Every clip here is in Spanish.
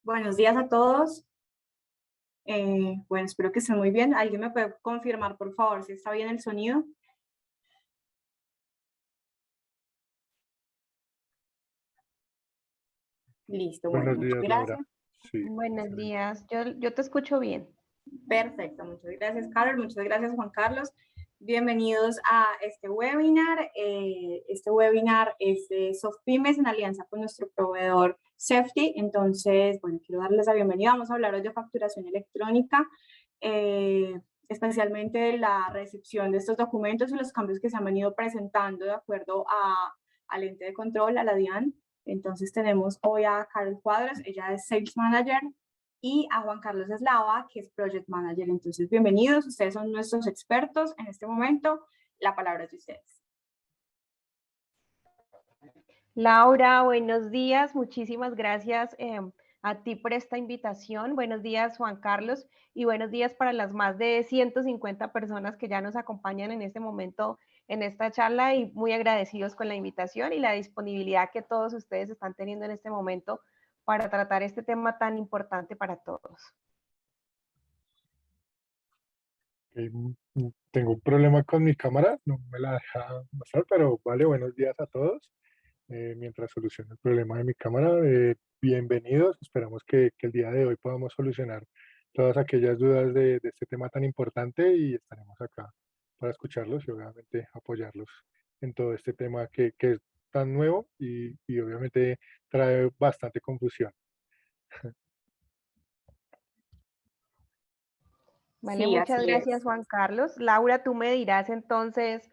Buenos días a todos. Bueno, espero que estén muy bien. ¿Alguien me puede confirmar, por favor, si está bien el sonido? Listo, bueno, Buenos muchas días, Laura. gracias. Sí, Buenos excelente. días, yo te escucho bien. Perfecto, muchas gracias, Carol. Muchas gracias, Juan Carlos. Bienvenidos a este webinar. Este webinar es de SoftPymes en alianza con nuestro proveedor Safety. Entonces, bueno, quiero darles la bienvenida. Vamos a hablar hoy de facturación electrónica, eh, especialmente de la recepción de estos documentos y los cambios que se han venido presentando de acuerdo al ente de control, a la DIAN. Entonces, tenemos hoy a Carol Cuadras, ella es Sales Manager, y a Juan Carlos Eslava, que es Project Manager. Entonces, bienvenidos, ustedes son nuestros expertos en este momento, la palabra es de ustedes. Laura, buenos días, muchísimas gracias a ti por esta invitación. Buenos días, Juan Carlos, y buenos días para las más de 150 personas que ya nos acompañan en este momento en esta charla y muy agradecidos con la invitación y la disponibilidad que todos ustedes están teniendo en este momento para tratar este tema tan importante para todos. Tengo un problema con mi cámara, no me la deja mostrar, pero vale, buenos días a todos. Mientras soluciono el problema de mi cámara, bienvenidos. Esperamos que el día de hoy podamos solucionar todas aquellas dudas de este tema tan importante y estaremos acá para escucharlos y obviamente apoyarlos en todo este tema que es tan nuevo y obviamente trae bastante confusión. Vale, Sí, muchas así gracias, es. Juan Carlos. Laura, tú me dirás entonces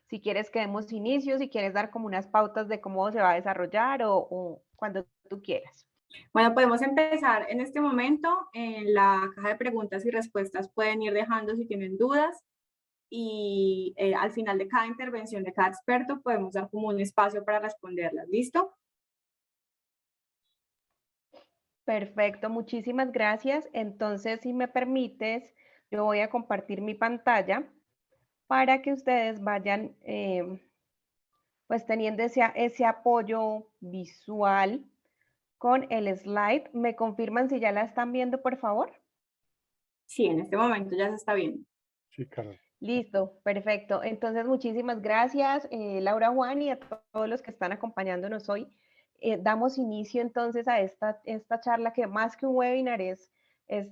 si quieres que demos inicio, si quieres dar como unas pautas de cómo se va a desarrollar o cuando tú quieras. Bueno, podemos empezar en este momento. En la caja de preguntas y respuestas pueden ir dejando si tienen dudas y al final de cada intervención de cada experto podemos dar como un espacio para responderlas. ¿Listo? Perfecto, muchísimas gracias. Entonces, si me permites, yo voy a compartir mi pantalla para que ustedes vayan pues teniendo ese apoyo visual con el slide. ¿Me confirman si ya la están viendo, por favor? Sí, en este momento ya se está viendo. Sí, Carol. Listo, perfecto. Entonces, muchísimas gracias, Laura, Juan, y a todos los que están acompañándonos hoy. Damos inicio entonces a esta charla que más que un webinar es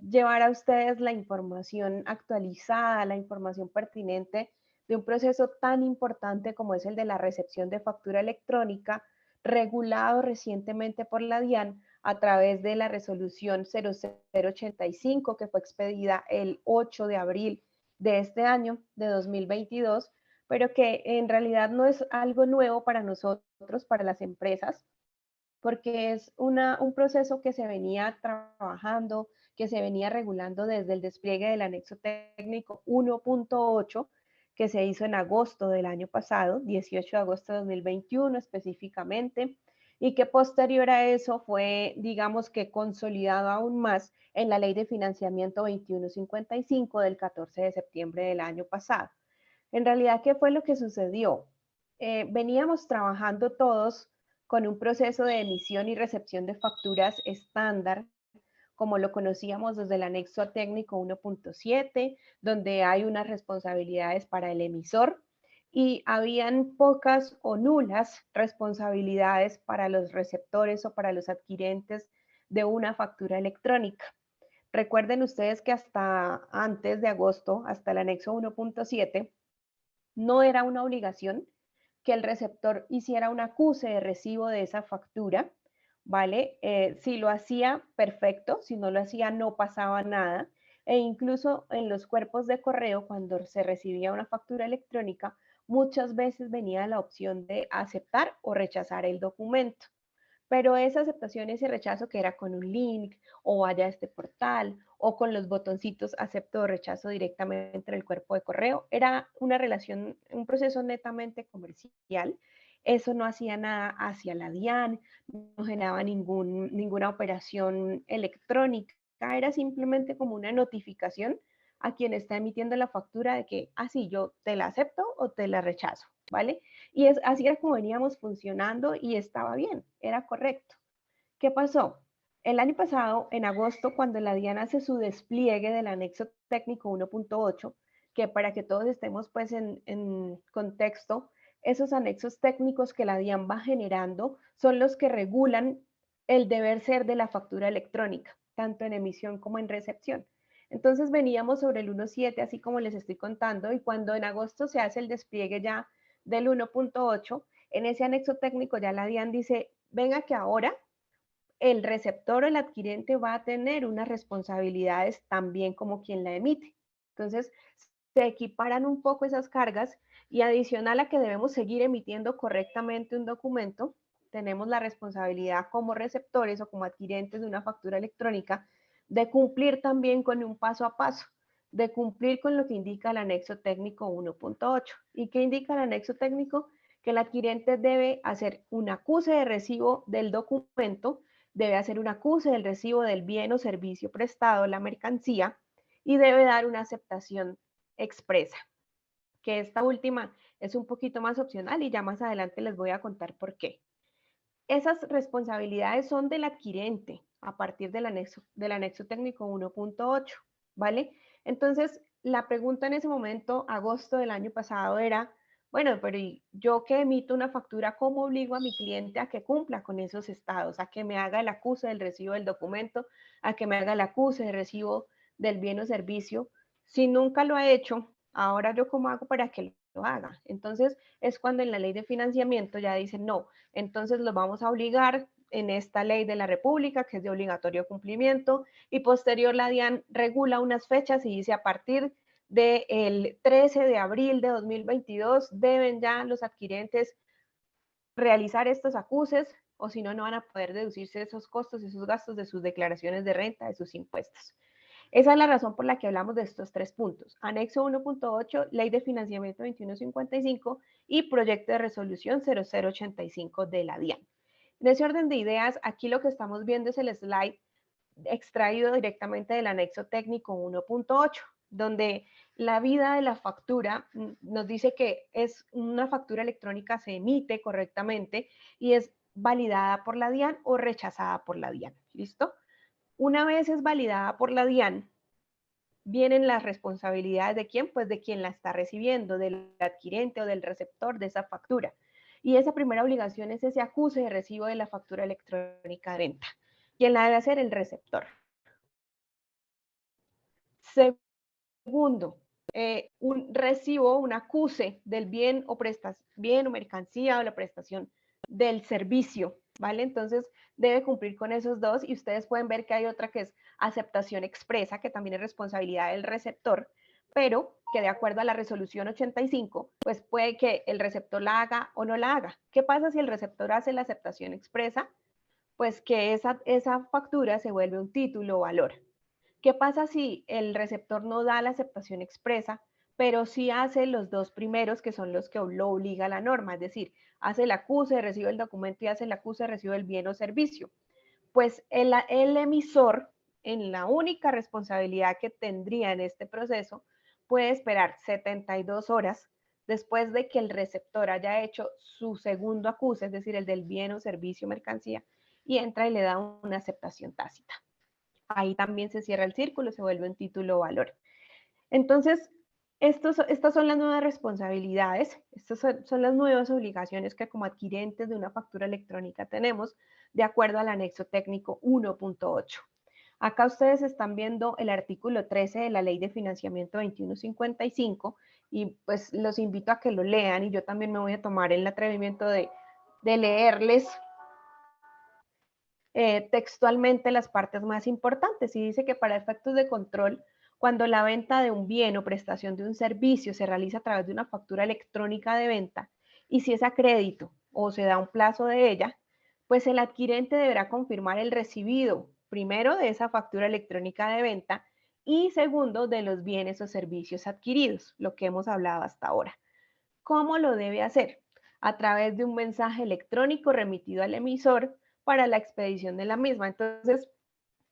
llevar a ustedes la información actualizada, la información pertinente de un proceso tan importante como es el de la recepción de factura electrónica, regulado recientemente por la DIAN a través de la resolución 0085 que fue expedida el 8 de abril de este año, de 2022, pero que en realidad no es algo nuevo para nosotros, para las empresas, porque es un proceso que se venía trabajando, que se venía regulando desde el despliegue del anexo técnico 1.8, que se hizo en agosto del año pasado, 18 de agosto de 2021 específicamente, y que posterior a eso fue, digamos que consolidado aún más en la Ley de Financiamiento 2155 del 14 de septiembre del año pasado. En realidad, ¿qué fue lo que sucedió? Veníamos trabajando todos con un proceso de emisión y recepción de facturas estándar, como lo conocíamos desde el anexo técnico 1.7, donde hay unas responsabilidades para el emisor y habían pocas o nulas responsabilidades para los receptores o para los adquirentes de una factura electrónica. Recuerden ustedes que hasta antes de agosto, hasta el anexo 1.7, no era una obligación que el receptor hiciera un acuse de recibo de esa factura, ¿vale? Si lo hacía, perfecto, si no lo hacía, no pasaba nada. E incluso en los cuerpos de correo, cuando se recibía una factura electrónica, muchas veces venía la opción de aceptar o rechazar el documento. Pero esa aceptación, ese rechazo que era con un link o vaya a este portal o con los botoncitos acepto o rechazo directamente en el cuerpo de correo, era una relación, un proceso netamente comercial. Eso no hacía nada hacia la DIAN, no generaba ninguna operación electrónica, era simplemente como una notificación a quien está emitiendo la factura de que, sí, yo te la acepto o te la rechazo, ¿vale? Y así era como veníamos funcionando y estaba bien, era correcto. ¿Qué pasó? El año pasado, en agosto, cuando la DIAN hace su despliegue del anexo técnico 1.8, que para que todos estemos pues en contexto, esos anexos técnicos que la DIAN va generando son los que regulan el deber ser de la factura electrónica, tanto en emisión como en recepción. Entonces veníamos sobre el 1.7, así como les estoy contando, y cuando en agosto se hace el despliegue ya del 1.8, en ese anexo técnico ya la DIAN dice, venga que ahora el receptor o el adquirente va a tener unas responsabilidades también como quien la emite. Entonces, se equiparan un poco esas cargas y adicional a que debemos seguir emitiendo correctamente un documento, tenemos la responsabilidad como receptores o como adquirentes de una factura electrónica de cumplir también con un paso a paso, de cumplir con lo que indica el anexo técnico 1.8. ¿Y qué indica el anexo técnico? Que el adquirente debe hacer un acuse de recibo del documento, debe hacer un acuse del recibo del bien o servicio prestado, la mercancía, y debe dar una aceptación expresa, que esta última es un poquito más opcional y ya más adelante les voy a contar por qué. Esas responsabilidades son del adquirente a partir del anexo técnico 1.8, ¿vale? Entonces, la pregunta en ese momento, agosto del año pasado, era, bueno, pero yo que emito una factura, ¿cómo obligo a mi cliente a que cumpla con esos estados? A que me haga el acuse del recibo del documento, a que me haga el acuse del recibo del bien o servicio. Si nunca lo ha hecho, ahora yo cómo hago para que lo haga. Entonces, es cuando en la ley de financiamiento ya dicen, no, entonces los vamos a obligar en esta ley de la República, que es de obligatorio cumplimiento, y posterior la DIAN regula unas fechas y dice a partir del 13 de abril de 2022 deben ya los adquirentes realizar estos acuses, o si no, no van a poder deducirse esos costos y esos gastos de sus declaraciones de renta, de sus impuestos. Esa es la razón por la que hablamos de estos tres puntos. Anexo 1.8, Ley de Financiamiento 2155 y Proyecto de Resolución 0085 de la DIAN. En ese orden de ideas, aquí lo que estamos viendo es el slide extraído directamente del anexo técnico 1.8, donde la vida de la factura nos dice que es una factura electrónica, se emite correctamente y es validada por la DIAN o rechazada por la DIAN. ¿Listo? Una vez es validada por la DIAN, vienen las responsabilidades de quién, pues de quien la está recibiendo, del adquirente o del receptor de esa factura. Y esa primera obligación es ese acuse de recibo de la factura electrónica de venta. ¿Quién la debe hacer? El receptor. Segundo, un recibo, un acuse del bien o mercancía o la prestación del servicio, ¿vale? Entonces debe cumplir con esos dos y ustedes pueden ver que hay otra que es aceptación expresa, que también es responsabilidad del receptor, pero que de acuerdo a la resolución 85, pues puede que el receptor la haga o no la haga. ¿Qué pasa si el receptor hace la aceptación expresa? Pues que esa factura se vuelve un título o valor. ¿Qué pasa si el receptor no da la aceptación expresa, pero sí hace los dos primeros, que son los que lo obliga la norma? Es decir, hace el acuse, recibe el documento y hace el acuse, recibe el bien o servicio. Pues el emisor, en la única responsabilidad que tendría en este proceso, puede esperar 72 horas después de que el receptor haya hecho su segundo acuse, es decir, el del bien o servicio mercancía, y entra y le da una aceptación tácita. Ahí también se cierra el círculo, se vuelve un título o valor. Entonces, estas son las nuevas responsabilidades, estas son las nuevas obligaciones que como adquirentes de una factura electrónica tenemos de acuerdo al anexo técnico 1.8. Acá ustedes están viendo el artículo 13 de la Ley de Financiamiento 2155 y pues los invito a que lo lean y yo también me voy a tomar el atrevimiento de leerles textualmente las partes más importantes y dice que para efectos de control, cuando la venta de un bien o prestación de un servicio se realiza a través de una factura electrónica de venta y si es a crédito o se da un plazo de ella, pues el adquirente deberá confirmar el recibido primero de esa factura electrónica de venta y segundo de los bienes o servicios adquiridos, lo que hemos hablado hasta ahora. ¿Cómo lo debe hacer? A través de un mensaje electrónico remitido al emisor para la expedición de la misma. Entonces,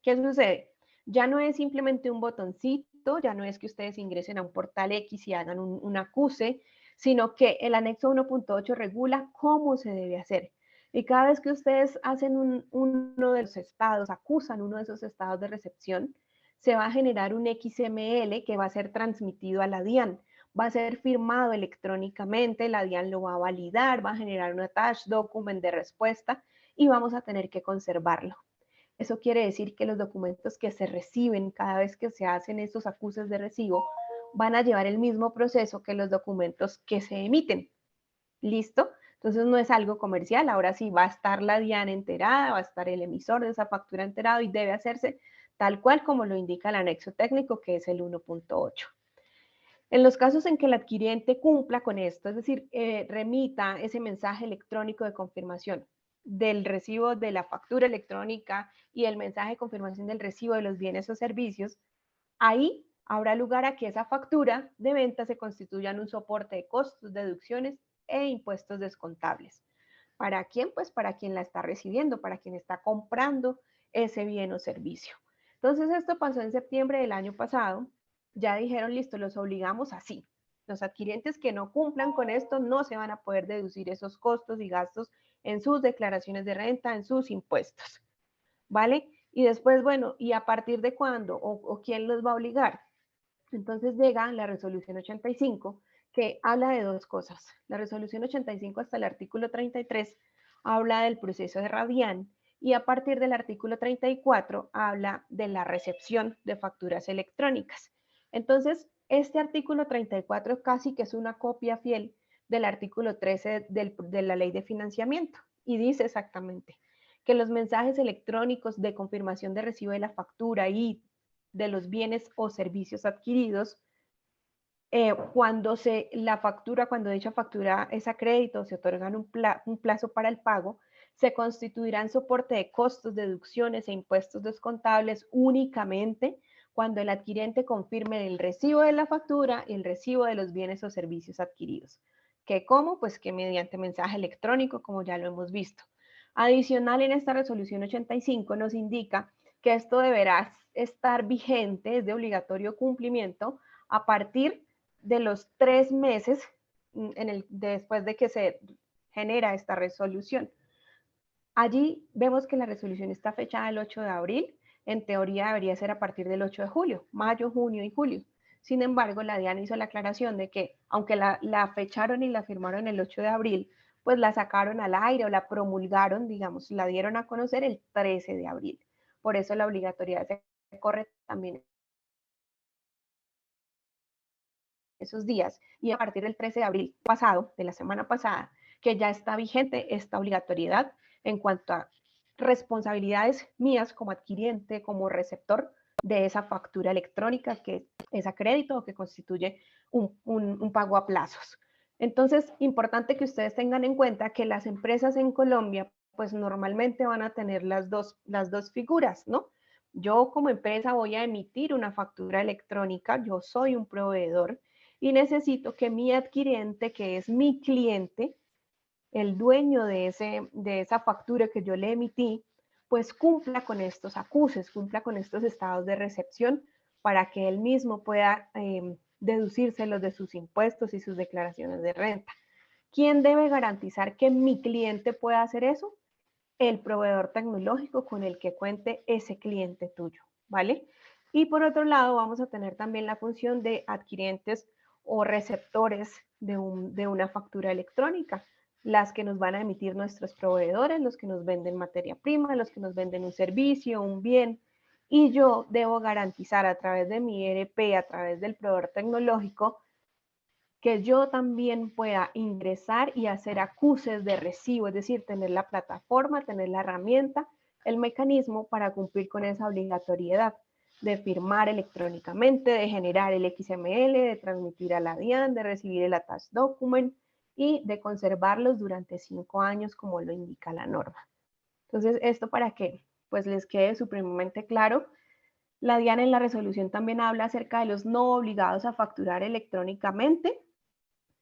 ¿qué sucede? Ya no es simplemente un botoncito, ya no es que ustedes ingresen a un portal X y hagan un acuse, sino que el anexo 1.8 regula cómo se debe hacer. Y cada vez que ustedes hacen uno de los estados, acusan uno de esos estados de recepción, se va a generar un XML que va a ser transmitido a la DIAN. Va a ser firmado electrónicamente, la DIAN lo va a validar, va a generar un attached document de respuesta y vamos a tener que conservarlo. Eso quiere decir que los documentos que se reciben cada vez que se hacen estos acuses de recibo van a llevar el mismo proceso que los documentos que se emiten. ¿Listo? Entonces no es algo comercial, ahora sí va a estar la DIAN enterada, va a estar el emisor de esa factura enterado y debe hacerse tal cual como lo indica el anexo técnico, que es el 1.8. En los casos en que el adquiriente cumpla con esto, es decir, remita ese mensaje electrónico de confirmación del recibo de la factura electrónica y el mensaje de confirmación del recibo de los bienes o servicios, ahí habrá lugar a que esa factura de venta se constituya en un soporte de costos, deducciones e impuestos descontables. ¿Para quién? Pues para quien la está recibiendo, para quien está comprando ese bien o servicio. Entonces esto pasó en septiembre del año pasado. Ya dijeron, listo, los obligamos así. Los adquirientes que no cumplan con esto no se van a poder deducir esos costos y gastos en sus declaraciones de renta, en sus impuestos. ¿Vale? Y después, bueno, ¿y a partir de cuándo? ¿O quién los va a obligar? Entonces llega la resolución 85, que habla de dos cosas. La resolución 85 hasta el artículo 33 habla del proceso de RADIAN y a partir del artículo 34 habla de la recepción de facturas electrónicas. Entonces, este artículo 34 casi que es una copia fiel del artículo 13 de la ley de financiamiento y dice exactamente que los mensajes electrónicos de confirmación de recibo de la factura y de los bienes o servicios adquiridos, cuando dicha factura es a crédito, se otorgan un plazo para el pago, se constituirá en soporte de costos, deducciones e impuestos descontables únicamente cuando el adquiriente confirme el recibo de la factura y el recibo de los bienes o servicios adquiridos. ¿Qué cómo? Pues que mediante mensaje electrónico, como ya lo hemos visto. Adicional, en esta resolución 85 nos indica que esto deberá estar vigente, es de obligatorio cumplimiento, a partir de los 3 meses después de que se genera esta resolución. Allí vemos que la resolución está fechada el 8 de abril, en teoría debería ser a partir del 8 de julio, mayo, junio y julio. Sin embargo, la DIAN hizo la aclaración de que, aunque la fecharon y la firmaron el 8 de abril, pues la sacaron al aire o la promulgaron, digamos, la dieron a conocer el 13 de abril. Por eso la obligatoriedad se corre también esos días. Y a partir del 13 de abril pasado, de la semana pasada, que ya está vigente esta obligatoriedad en cuanto a responsabilidades mías como adquiriente, como receptor de esa factura electrónica que es a crédito o que constituye un pago a plazos. Entonces, importante que ustedes tengan en cuenta que las empresas en Colombia, pues normalmente van a tener las dos figuras, ¿no? Yo como empresa voy a emitir una factura electrónica, yo soy un proveedor y necesito que mi adquiriente, que es mi cliente, el dueño de esa factura que yo le emití, pues cumpla con estos acuses, cumpla con estos estados de recepción para que él mismo pueda deducírselos de sus impuestos y sus declaraciones de renta. ¿Quién debe garantizar que mi cliente pueda hacer eso? El proveedor tecnológico con el que cuente ese cliente tuyo, ¿vale? Y por otro lado, vamos a tener también la función de adquirientes o receptores de una factura electrónica, las que nos van a emitir nuestros proveedores, los que nos venden materia prima, los que nos venden un servicio, un bien, y yo debo garantizar a través de mi ERP, a través del proveedor tecnológico, que yo también pueda ingresar y hacer acuses de recibo, es decir, tener la plataforma, tener la herramienta, el mecanismo para cumplir con esa obligatoriedad de firmar electrónicamente, de generar el XML, de transmitir a la DIAN, de recibir el attached document y de conservarlos durante 5 años como lo indica la norma. Entonces, esto para que pues les quede supremamente claro. La DIAN en la resolución también habla acerca de los no obligados a facturar electrónicamente,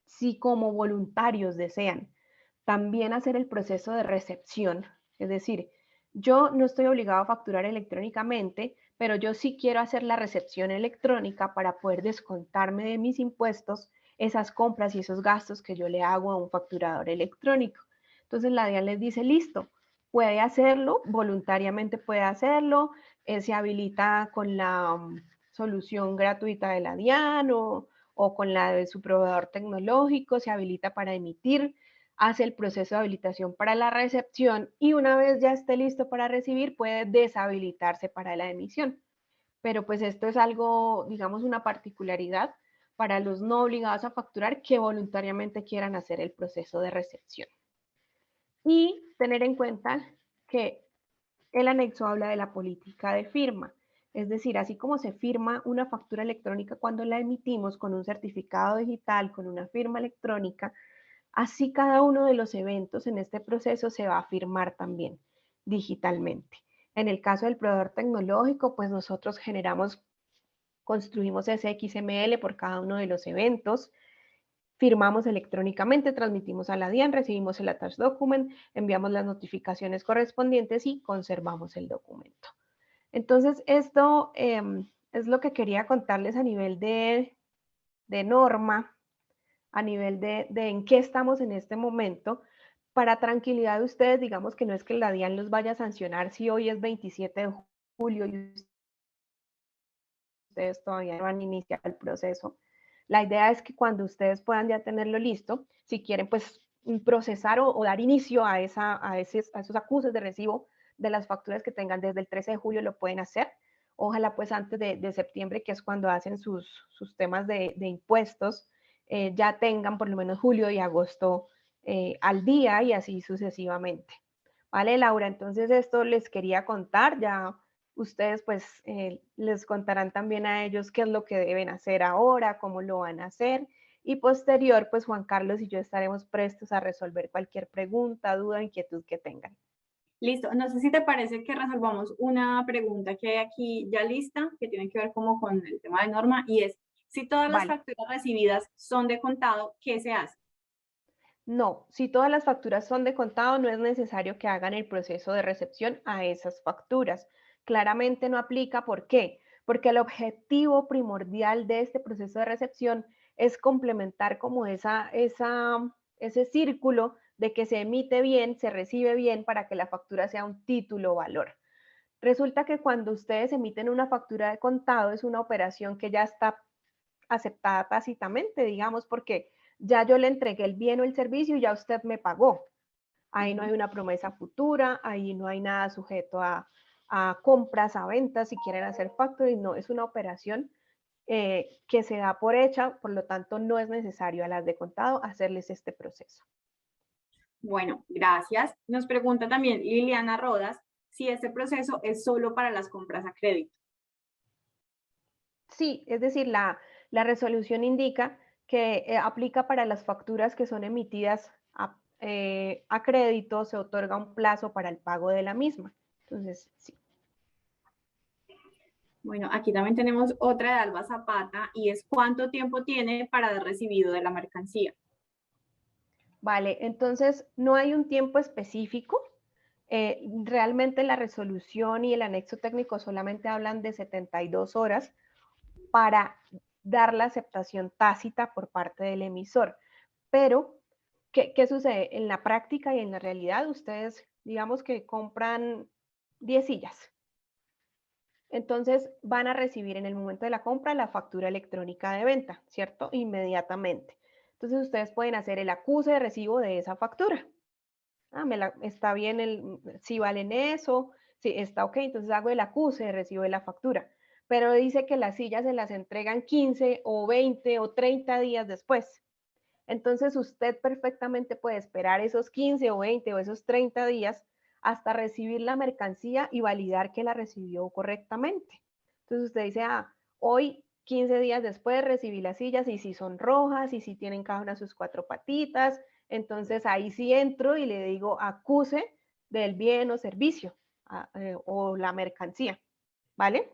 si como voluntarios desean también hacer el proceso de recepción, es decir, yo no estoy obligado a facturar electrónicamente, pero yo sí quiero hacer la recepción electrónica para poder descontarme de mis impuestos esas compras y esos gastos que yo le hago a un facturador electrónico. Entonces la DIAN les dice, listo, puede hacerlo, voluntariamente puede hacerlo, se habilita con la solución gratuita de la DIAN o con la de su proveedor tecnológico, se habilita para emitir, hace el proceso de habilitación para la recepción y una vez ya esté listo para recibir, puede deshabilitarse para la emisión. Pero pues esto es algo, digamos, una particularidad para los no obligados a facturar que voluntariamente quieran hacer el proceso de recepción. Y tener en cuenta que el anexo habla de la política de firma, es decir, así como se firma una factura electrónica cuando la emitimos con un certificado digital, con una firma electrónica, así cada uno de los eventos en este proceso se va a firmar también digitalmente. En el caso del proveedor tecnológico, pues nosotros construimos ese XML por cada uno de los eventos, firmamos electrónicamente, transmitimos a la DIAN, recibimos el attached document, enviamos las notificaciones correspondientes y conservamos el documento. Entonces, esto es lo que quería contarles a nivel de norma, a nivel de en qué estamos en este momento. Para tranquilidad de ustedes, digamos que no es que la DIAN los vaya a sancionar si hoy es 27 de julio y ustedes todavía no han iniciado el proceso. La idea es que cuando ustedes puedan ya tenerlo listo, si quieren pues procesar o dar inicio a esos acuses de recibo de las facturas que tengan desde el 13 de julio, lo pueden hacer. Ojalá pues antes de septiembre, que es cuando hacen sus temas de impuestos, ya tengan por lo menos julio y agosto al día y así sucesivamente. ¿Vale, Laura? Entonces esto les quería contar, ya ustedes pues les contarán también a ellos qué es lo que deben hacer ahora, cómo lo van a hacer y posterior pues Juan Carlos y yo estaremos prestos a resolver cualquier pregunta, duda, inquietud que tengan. Listo, no sé si te parece que resolvamos una pregunta que hay aquí ya lista, que tiene que ver como con el tema de norma, y es, si todas las facturas recibidas son de contado, ¿qué se hace? No, si todas las facturas son de contado, no es necesario que hagan el proceso de recepción a esas facturas. Claramente no aplica, ¿por qué? Porque el objetivo primordial de este proceso de recepción es complementar como ese círculo de que se emite bien, se recibe bien para que la factura sea un título o valor. Resulta que cuando ustedes emiten una factura de contado es una operación que ya está aceptada tácitamente, digamos, porque ya yo le entregué el bien o el servicio y ya usted me pagó. Ahí no hay una promesa futura, ahí no hay nada sujeto a compras, a ventas, si quieren hacer factoring, no, es una operación que se da por hecha, por lo tanto no es necesario a las de contado hacerles este proceso. Bueno, gracias. Nos pregunta también Liliana Rodas si este proceso es solo para las compras a crédito. Sí, es decir, la resolución indica que aplica para las facturas que son emitidas a crédito, se otorga un plazo para el pago de la misma. Entonces, sí. Bueno, aquí también tenemos otra de Alba Zapata y es ¿cuánto tiempo tiene para dar recibido de la mercancía? Vale, entonces no hay un tiempo específico. Realmente la resolución y el anexo técnico solamente hablan de 72 horas para dar la aceptación tácita por parte del emisor. Pero, ¿qué sucede? En la práctica y en la realidad, ustedes, digamos que compran 10 sillas. Entonces, van a recibir en el momento de la compra la factura electrónica de venta, ¿cierto? Inmediatamente. Entonces, ustedes pueden hacer el acuse de recibo de esa factura. Está bien, si valen eso, si está ok, entonces hago el acuse de recibo de la factura. Pero dice que las sillas se las entregan 15 o 20 o 30 días después. Entonces usted perfectamente puede esperar esos 15 o 20 o esos 30 días hasta recibir la mercancía y validar que la recibió correctamente. Entonces usted dice, hoy 15 días después recibí las sillas y si son rojas y si tienen cada una de sus 4 patitas, entonces ahí sí entro y le digo acuse del bien o servicio o la mercancía, ¿vale?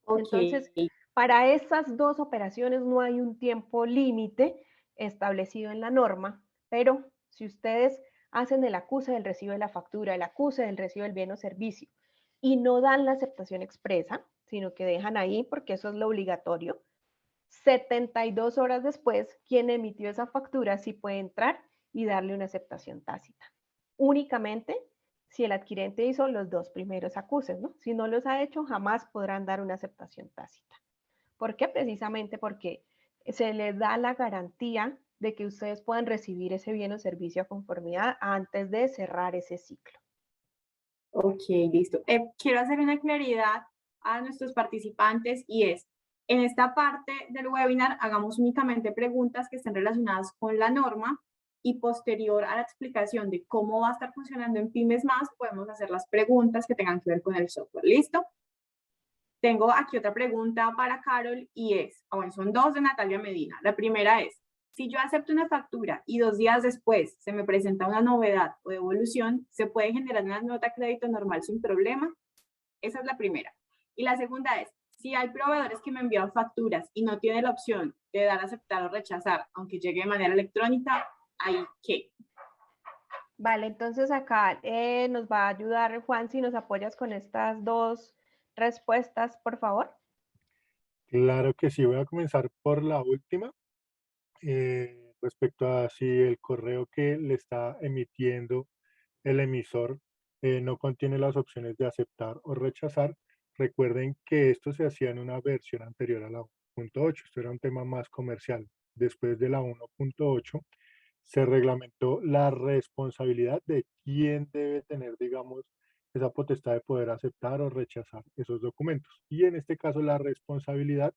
Okay. Entonces, para esas dos operaciones no hay un tiempo límite establecido en la norma, pero si ustedes hacen el acuse del recibo de la factura, el acuse del recibo del bien o servicio y no dan la aceptación expresa, sino que dejan ahí porque eso es lo obligatorio, 72 horas después, quien emitió esa factura sí puede entrar y darle una aceptación tácita. únicamente si el adquirente hizo los dos primeros acuses, ¿no? Si no los ha hecho, jamás podrán dar una aceptación tácita. ¿Por qué? Precisamente porque se les da la garantía de que ustedes puedan recibir ese bien o servicio a conformidad antes de cerrar ese ciclo. Ok, listo. Quiero hacer una claridad a nuestros participantes y es, en esta parte del webinar hagamos únicamente preguntas que estén relacionadas con la norma y posterior a la explicación de cómo va a estar funcionando en Pymes Más, podemos hacer las preguntas que tengan que ver con el software. ¿Listo? Tengo aquí otra pregunta para Carol y es, bueno, son dos de Natalia Medina. La primera es, si yo acepto una factura y 2 días después se me presenta una novedad o devolución, ¿se puede generar una nota de crédito normal sin problema? Esa es la primera. Y la segunda es, si hay proveedores que me envían facturas y no tiene la opción de dar aceptar o rechazar, aunque llegue de manera electrónica, ¿ahí qué? Vale, entonces acá nos va a ayudar Juan si nos apoyas con estas dos respuestas, por favor. Claro que sí, voy a comenzar por la última. Respecto a si el correo que le está emitiendo el emisor no contiene las opciones de aceptar o rechazar. Recuerden que esto se hacía en una versión anterior a la 1.8. Esto era un tema más comercial. Después de la 1.8 se reglamentó la responsabilidad de quién debe tener, digamos, esa potestad de poder aceptar o rechazar esos documentos. Y en este caso la responsabilidad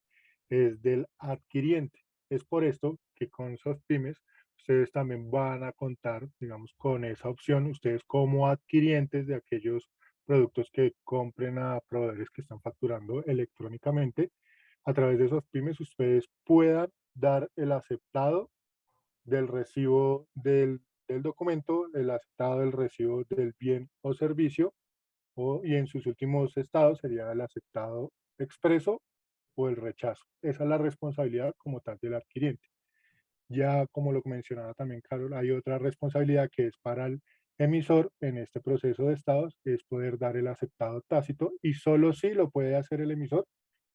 es del adquiriente. Es por esto que con SoftPymes ustedes también van a contar, digamos, con esa opción, ustedes como adquirientes de aquellos productos que compren a proveedores que están facturando electrónicamente, a través de esos pymes ustedes puedan dar el aceptado del recibo del documento, el aceptado del recibo del bien o servicio, y en sus últimos estados sería el aceptado expreso o el rechazo. Esa es la responsabilidad como tal del adquiriente. Ya como lo mencionaba también Carol, hay otra responsabilidad que es para el emisor en este proceso de estados, es poder dar el aceptado tácito y solo si lo puede hacer el emisor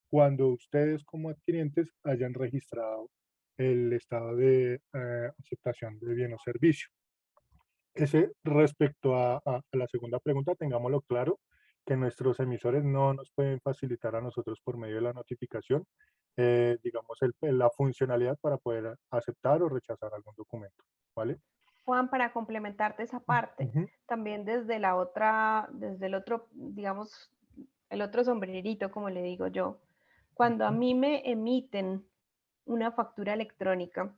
cuando ustedes como adquirientes hayan registrado el estado de aceptación de bien o servicio. Ese respecto a la segunda pregunta, tengámoslo claro, que nuestros emisores no nos pueden facilitar a nosotros por medio de la notificación, digamos, la funcionalidad para poder aceptar o rechazar algún documento, ¿vale? Juan, para complementarte esa parte, Ujú. también desde la otra, desde el otro, digamos, el otro sombrerito, como le digo yo, cuando a Ujú. mí me emiten una factura electrónica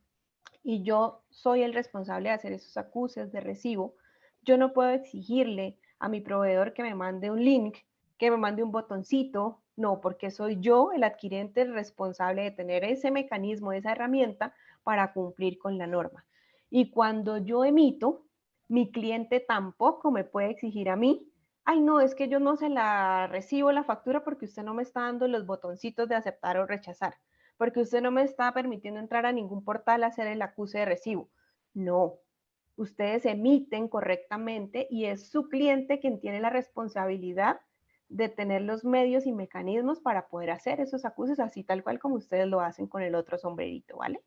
y yo soy el responsable de hacer esos acuses de recibo, yo no puedo exigirle a mi proveedor que me mande un link, que me mande un botoncito, no, porque soy yo el adquirente el responsable de tener ese mecanismo, esa herramienta para cumplir con la norma. Y cuando yo emito, mi cliente tampoco me puede exigir a mí, ay no, es que yo no se la recibo la factura porque usted no me está dando los botoncitos de aceptar o rechazar, porque usted no me está permitiendo entrar a ningún portal a hacer el acuse de recibo. No, ustedes emiten correctamente y es su cliente quien tiene la responsabilidad de tener los medios y mecanismos para poder hacer esos acuses así tal cual como ustedes lo hacen con el otro sombrerito, ¿vale?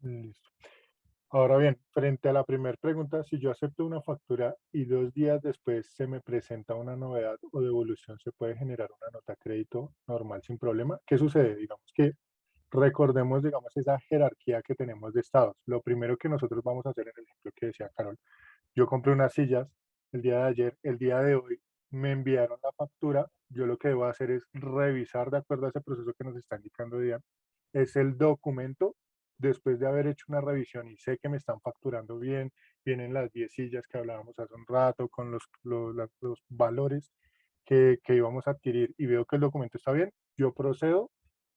Listo. Ahora bien, frente a la primera pregunta, si yo acepto una factura y 2 días después se me presenta una novedad o devolución, ¿se puede generar una nota de crédito normal sin problema? ¿Qué sucede? Digamos que recordemos, digamos, esa jerarquía que tenemos de estados. Lo primero que nosotros vamos a hacer en el ejemplo que decía Carol, yo compré unas sillas el día de ayer, el día de hoy me enviaron la factura, yo lo que debo hacer es revisar de acuerdo a ese proceso que nos está indicando Diana, es el documento, después de haber hecho una revisión y sé que me están facturando bien, vienen las 10 sillas que hablábamos hace un rato, con los valores que íbamos a adquirir y veo que el documento está bien, yo procedo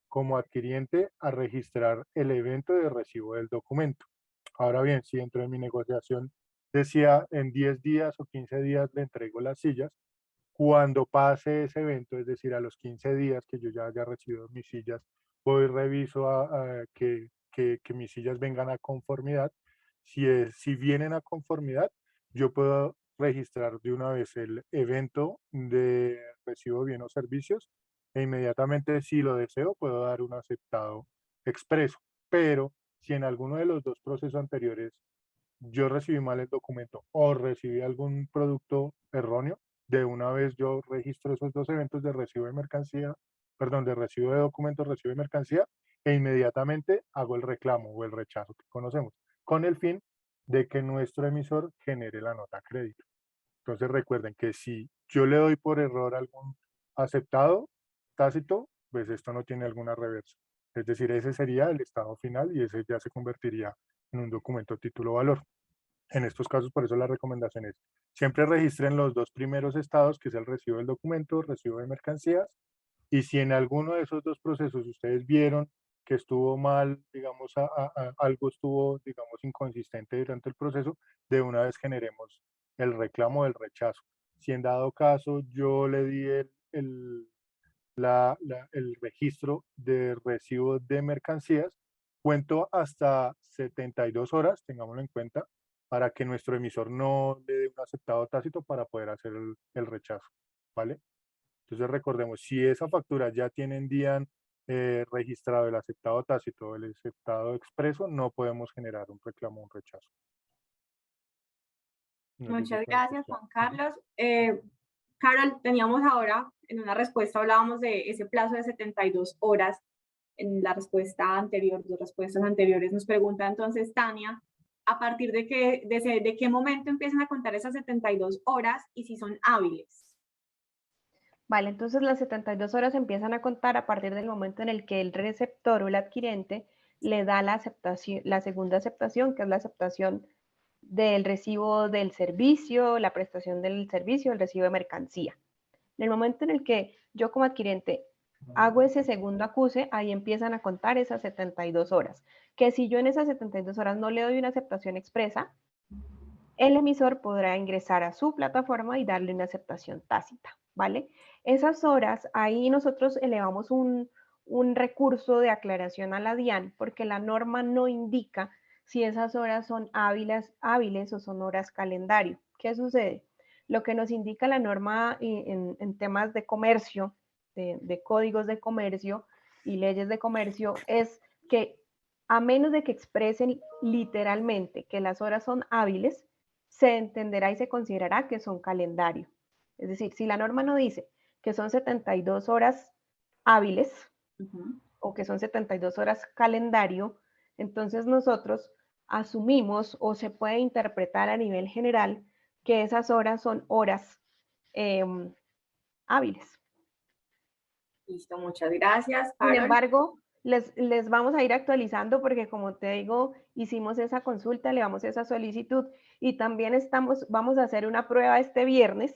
como adquiriente a registrar el evento de recibo del documento. Ahora bien, si dentro de mi negociación decía en 10 días o 15 días le entrego las sillas, cuando pase ese evento, es decir, a los 15 días que yo ya haya recibido mis sillas, voy y reviso que mis sillas vengan a conformidad. Si vienen a conformidad, yo puedo registrar de una vez el evento de recibo de bienes o servicios e inmediatamente, si lo deseo, puedo dar un aceptado expreso. Pero si en alguno de los dos procesos anteriores yo recibí mal el documento o recibí algún producto erróneo, de una vez yo registro esos dos eventos de recibo de mercancía, perdón, de recibo de documentos, recibo de mercancía, e inmediatamente hago el reclamo o el rechazo que conocemos, con el fin de que nuestro emisor genere la nota crédito. Entonces recuerden que si yo le doy por error algún aceptado tácito, pues esto no tiene alguna reversa. Es decir, ese sería el estado final y ese ya se convertiría en un documento título valor. En estos casos, por eso la recomendación es, siempre registren los dos primeros estados, que es el recibo del documento, recibo de mercancías, y si en alguno de esos dos procesos ustedes vieron que estuvo mal, digamos, algo estuvo, digamos, inconsistente durante el proceso, de una vez generemos el reclamo del rechazo. Si en dado caso yo le di el registro de recibo de mercancías, cuento hasta 72 horas, tengámoslo en cuenta, para que nuestro emisor no le dé un aceptado tácito para poder hacer el rechazo, ¿vale? Entonces recordemos, si esa factura ya tiene en DIAN registrado el aceptado tácito o el aceptado expreso, no podemos generar un reclamo o un rechazo. No sé si Muchas con esto gracias, está. Juan Carlos. Carol, teníamos ahora, en una respuesta hablábamos de ese plazo de 72 horas. En la respuesta anterior, dos respuestas anteriores, nos pregunta entonces Tania, ¿a partir de qué momento empiezan a contar esas 72 horas y si son hábiles? Vale, entonces las 72 horas empiezan a contar a partir del momento en el que el receptor o el adquirente le da la aceptación, la segunda aceptación, que es la aceptación del recibo del servicio, la prestación del servicio, el recibo de mercancía. En el momento en el que yo como adquirente hago ese segundo acuse, ahí empiezan a contar esas 72 horas. Que si yo en esas 72 horas no le doy una aceptación expresa, el emisor podrá ingresar a su plataforma y darle una aceptación tácita, ¿vale? Esas horas, ahí nosotros elevamos un recurso de aclaración a la DIAN porque la norma no indica si esas horas son hábiles o son horas calendario. ¿Qué sucede? Lo que nos indica la norma en temas de comercio, de códigos de comercio y leyes de comercio, es que a menos de que expresen literalmente que las horas son hábiles, se entenderá y se considerará que son calendario. Es decir, si la norma no dice que son 72 horas hábiles o que son 72 horas calendario, entonces nosotros asumimos o se puede interpretar a nivel general que esas horas son horas hábiles. Listo, muchas gracias, Sin Carol. embargo, les vamos a ir actualizando porque, como te digo, hicimos esa consulta, le damos esa solicitud y también vamos a hacer una prueba este viernes,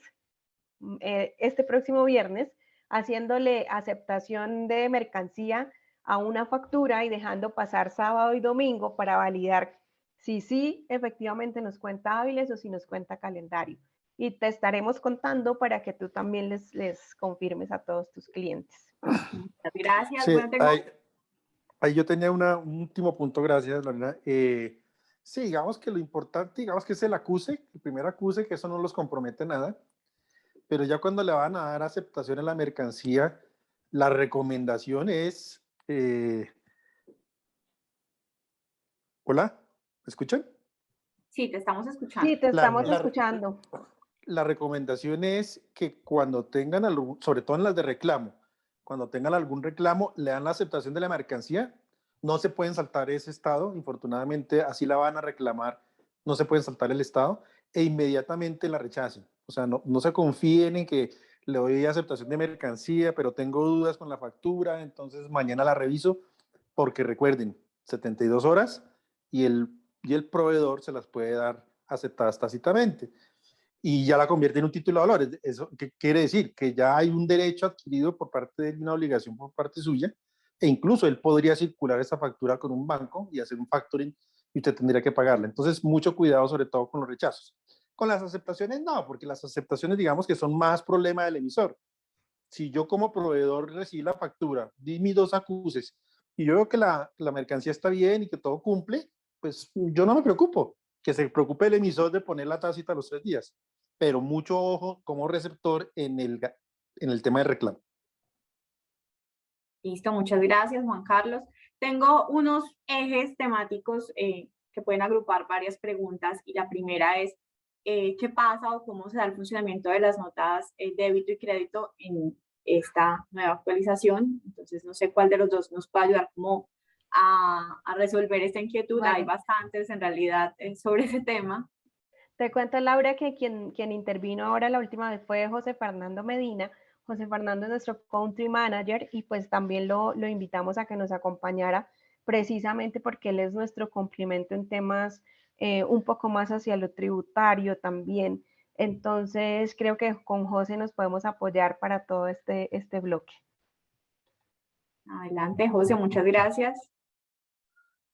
este próximo viernes, haciéndole aceptación de mercancía a una factura y dejando pasar sábado y domingo para validar si sí efectivamente nos cuenta hábiles o si nos cuenta calendario. Y te estaremos contando para que tú también les confirmes a todos tus clientes. Muchas gracias. Sí, Bueno, tengo... ahí yo tenía un último punto, gracias, Lorena. Sí, digamos que lo importante, digamos que es el acuse, el primer acuse, que eso no los compromete nada, pero ya cuando le van a dar aceptación a la mercancía, la recomendación es... ¿Hola? ¿Me escuchan? Sí, te estamos escuchando. Sí, te estamos La, escuchando. la recomendación es que cuando tengan, sobre todo en las de reclamo, cuando tengan algún reclamo, le dan la aceptación de la mercancía, no se pueden saltar ese estado, infortunadamente así la van a reclamar, no se pueden saltar el estado e inmediatamente la rechacen. O sea, no se confíen en que le doy aceptación de mercancía, pero tengo dudas con la factura, entonces mañana la reviso, porque recuerden, 72 horas y el proveedor se las puede dar aceptadas tácitamente y ya la convierte en un título de valores. ¿Eso qué quiere decir? Que ya hay un derecho adquirido por parte de él, una obligación por parte suya, e incluso él podría circular esa factura con un banco y hacer un factoring y usted tendría que pagarla. Entonces, mucho cuidado sobre todo con los rechazos. Con las aceptaciones no, porque las aceptaciones digamos que son más problema del emisor. Si yo como proveedor recibí la factura, di mis dos acuses y yo veo que la mercancía está bien y que todo cumple, pues yo no me preocupo. Que se preocupe el emisor de poner la tácita a los 3 días. Pero mucho ojo como receptor en el tema de reclamo. Listo, muchas gracias, Juan Carlos. Tengo unos ejes temáticos que pueden agrupar varias preguntas, y la primera es, ¿qué pasa o cómo se da el funcionamiento de las notas débito y crédito en esta nueva actualización? Entonces, no sé cuál de los dos nos puede ayudar como a resolver esta inquietud. Vale. Hay bastantes en realidad sobre ese tema. Te cuento, Laura, que quien intervino ahora la última vez fue José Fernando Medina. José Fernando es nuestro country manager y pues también lo invitamos a que nos acompañara precisamente porque él es nuestro complemento en temas un poco más hacia lo tributario también. Entonces creo que con José nos podemos apoyar para todo este bloque. Adelante, José, muchas gracias.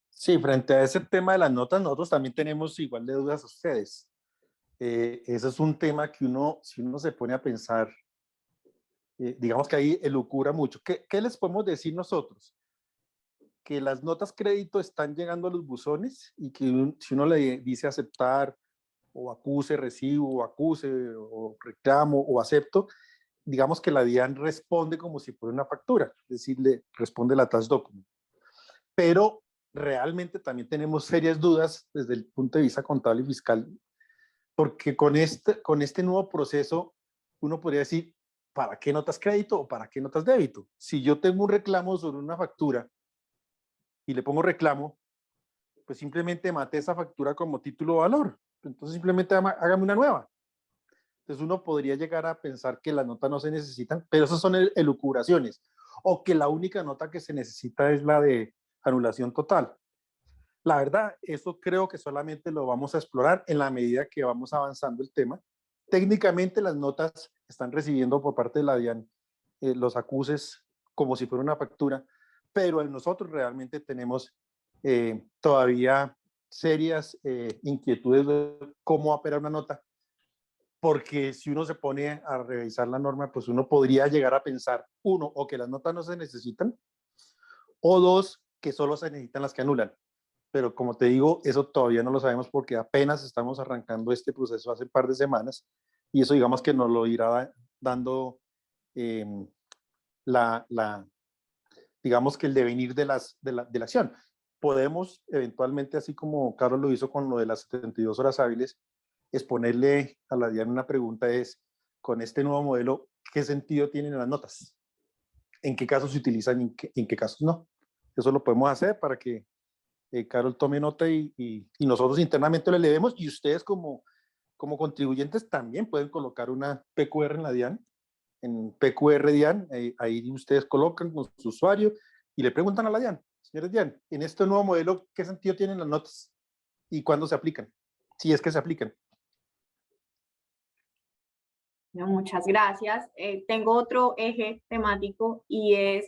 Sí, frente a ese tema de las notas, nosotros también tenemos igual de dudas a ustedes. Ese es un tema que si uno se pone a pensar, digamos que ahí elucura mucho. ¿Qué les podemos decir nosotros? Que las notas crédito están llegando a los buzones y que si uno le dice aceptar o acuse recibo o acuse o reclamo o acepto, digamos que la DIAN responde como si fuera una factura, es decir, le responde la tax document. Pero realmente también tenemos serias dudas desde el punto de vista contable y fiscal, porque con este nuevo proceso uno podría decir, ¿para qué notas crédito o para qué notas débito? Si yo tengo un reclamo sobre una factura y le pongo reclamo, pues simplemente mate esa factura como título de valor. Entonces simplemente hágame una nueva. Entonces uno podría llegar a pensar que las notas no se necesitan, pero esas son elucubraciones. O que la única nota que se necesita es la de anulación total. La verdad, eso creo que solamente lo vamos a explorar en la medida que vamos avanzando el tema. Técnicamente las notas están recibiendo por parte de la DIAN los acuses como si fuera una factura, pero nosotros realmente tenemos todavía serias inquietudes de cómo operar una nota, porque si uno se pone a revisar la norma, pues uno podría llegar a pensar, uno, o que las notas no se necesitan, o dos, que solo se necesitan las que anulan. Pero como te digo, eso todavía no lo sabemos porque apenas estamos arrancando este proceso hace un par de semanas y eso digamos que nos lo irá dando digamos que el devenir de la acción. Podemos eventualmente, así como Carlos lo hizo con lo de las 72 horas hábiles, exponerle a la DIAN una pregunta es, con este nuevo modelo, ¿qué sentido tienen las notas? ¿En qué casos se utilizan y en qué casos no? Eso lo podemos hacer para que Carol tome nota y nosotros internamente lo elevemos y ustedes como contribuyentes también pueden colocar una PQR en la DIAN, en PQR DIAN, ahí ustedes colocan con su usuario y le preguntan a la DIAN, señores DIAN, en este nuevo modelo, ¿qué sentido tienen las notas? ¿Y cuándo se aplican? Si es que se aplican. No, muchas gracias. Tengo otro eje temático y es,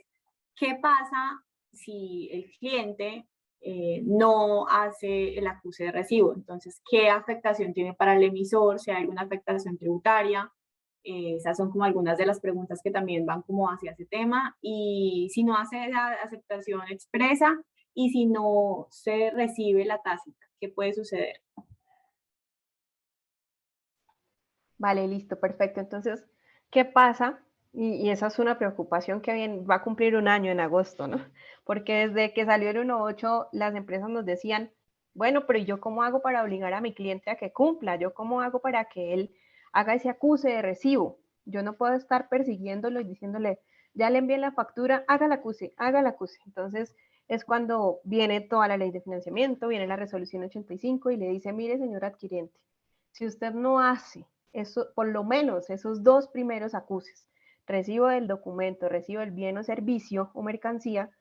¿qué pasa si el cliente no hace el acuse de recibo? Entonces, ¿qué afectación tiene para el emisor? Si hay alguna afectación tributaria. Esas son como algunas de las preguntas que también van como hacia ese tema. Y si no hace esa aceptación expresa y si no se recibe la tácita, ¿qué puede suceder? Vale, listo, perfecto. Entonces, ¿qué pasa? Y esa es una preocupación que va a cumplir un año en agosto, ¿no? Porque desde que salió el 1.8, las empresas nos decían, bueno, pero ¿yo cómo hago para obligar a mi cliente a que cumpla? ¿Yo cómo hago para que él haga ese acuse de recibo? Yo no puedo estar persiguiéndolo y diciéndole, ya le envié la factura, haga el acuse, haga el acuse. Entonces, es cuando viene toda la ley de financiamiento, viene la resolución 85 y le dice, mire, señor adquiriente, si usted no hace eso, por lo menos esos dos primeros acuses, recibo del documento, recibo del bien o servicio o mercancía,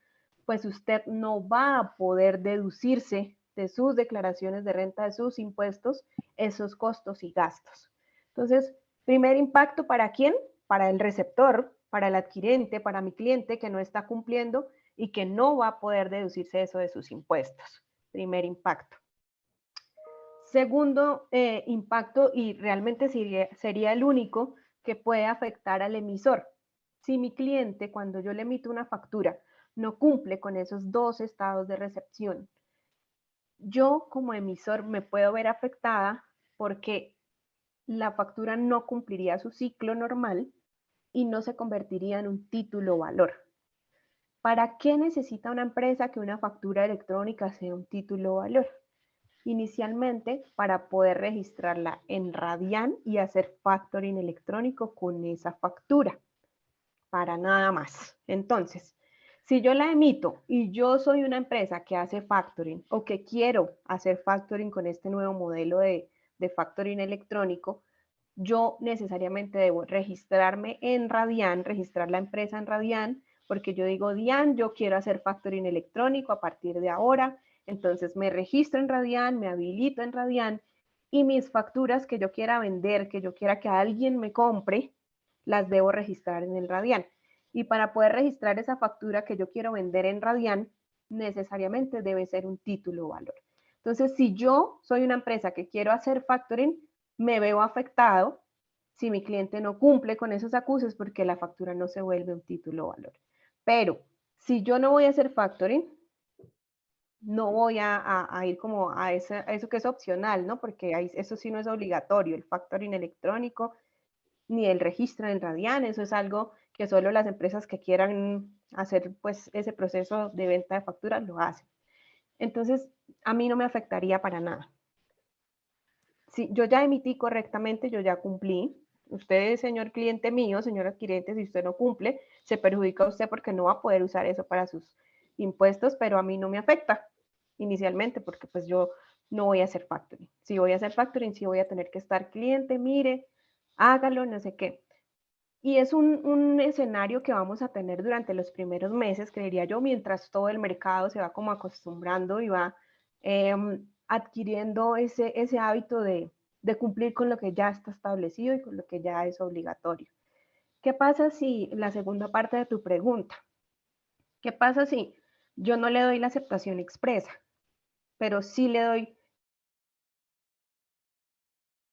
pues usted no va a poder deducirse de sus declaraciones de renta, de sus impuestos, esos costos y gastos. Entonces, primer impacto, ¿para quién? Para el receptor, para el adquirente, para mi cliente que no está cumpliendo y que no va a poder deducirse eso de sus impuestos. Primer impacto. Segundo impacto, y realmente sería el único que puede afectar al emisor. Si mi cliente, cuando yo le emito una factura, no cumple con esos dos estados de recepción, yo como emisor me puedo ver afectada porque la factura no cumpliría su ciclo normal y no se convertiría en un título valor. ¿Para qué necesita una empresa que una factura electrónica sea un título valor? inicialmente para poder registrarla en Radian y hacer factoring electrónico con esa factura, para nada más. Entonces, si yo la emito y yo soy una empresa que hace factoring o que quiero hacer factoring con este nuevo modelo de factoring electrónico, yo necesariamente debo registrarme en Radian, registrar la empresa en Radian, porque yo digo, Dian, yo quiero hacer factoring electrónico a partir de ahora. Entonces me registro en Radian, me habilito en Radian y mis facturas que yo quiera vender, que yo quiera que alguien me compre, las debo registrar en el Radian. Y para poder registrar esa factura que yo quiero vender en Radian, necesariamente debe ser un título o valor. Entonces, si yo soy una empresa que quiero hacer factoring, me veo afectado si mi cliente no cumple con esos acuses porque la factura no se vuelve un título o valor. Pero si yo no voy a hacer factoring, no voy a ir como a eso que es opcional, ¿no? Porque eso sí no es obligatorio, el factoring electrónico, ni el registro en Radian, eso es algo que solo las empresas que quieran hacer pues ese proceso de venta de facturas lo hacen. Entonces, a mí no me afectaría para nada. Si yo ya emití correctamente, yo ya cumplí. Usted, señor cliente mío, señor adquirente, si usted no cumple, se perjudica a usted porque no va a poder usar eso para sus impuestos, pero a mí no me afecta inicialmente porque pues yo no voy a hacer factoring. Si voy a hacer factoring, sí voy a tener que estar cliente, mire, hágalo, no sé qué. Y es un escenario que vamos a tener durante los primeros meses, creería yo, mientras todo el mercado se va como acostumbrando y va adquiriendo ese hábito de cumplir con lo que ya está establecido y con lo que ya es obligatorio. ¿Qué pasa si, la segunda parte de tu pregunta, qué pasa si yo no le doy la aceptación expresa, pero sí le doy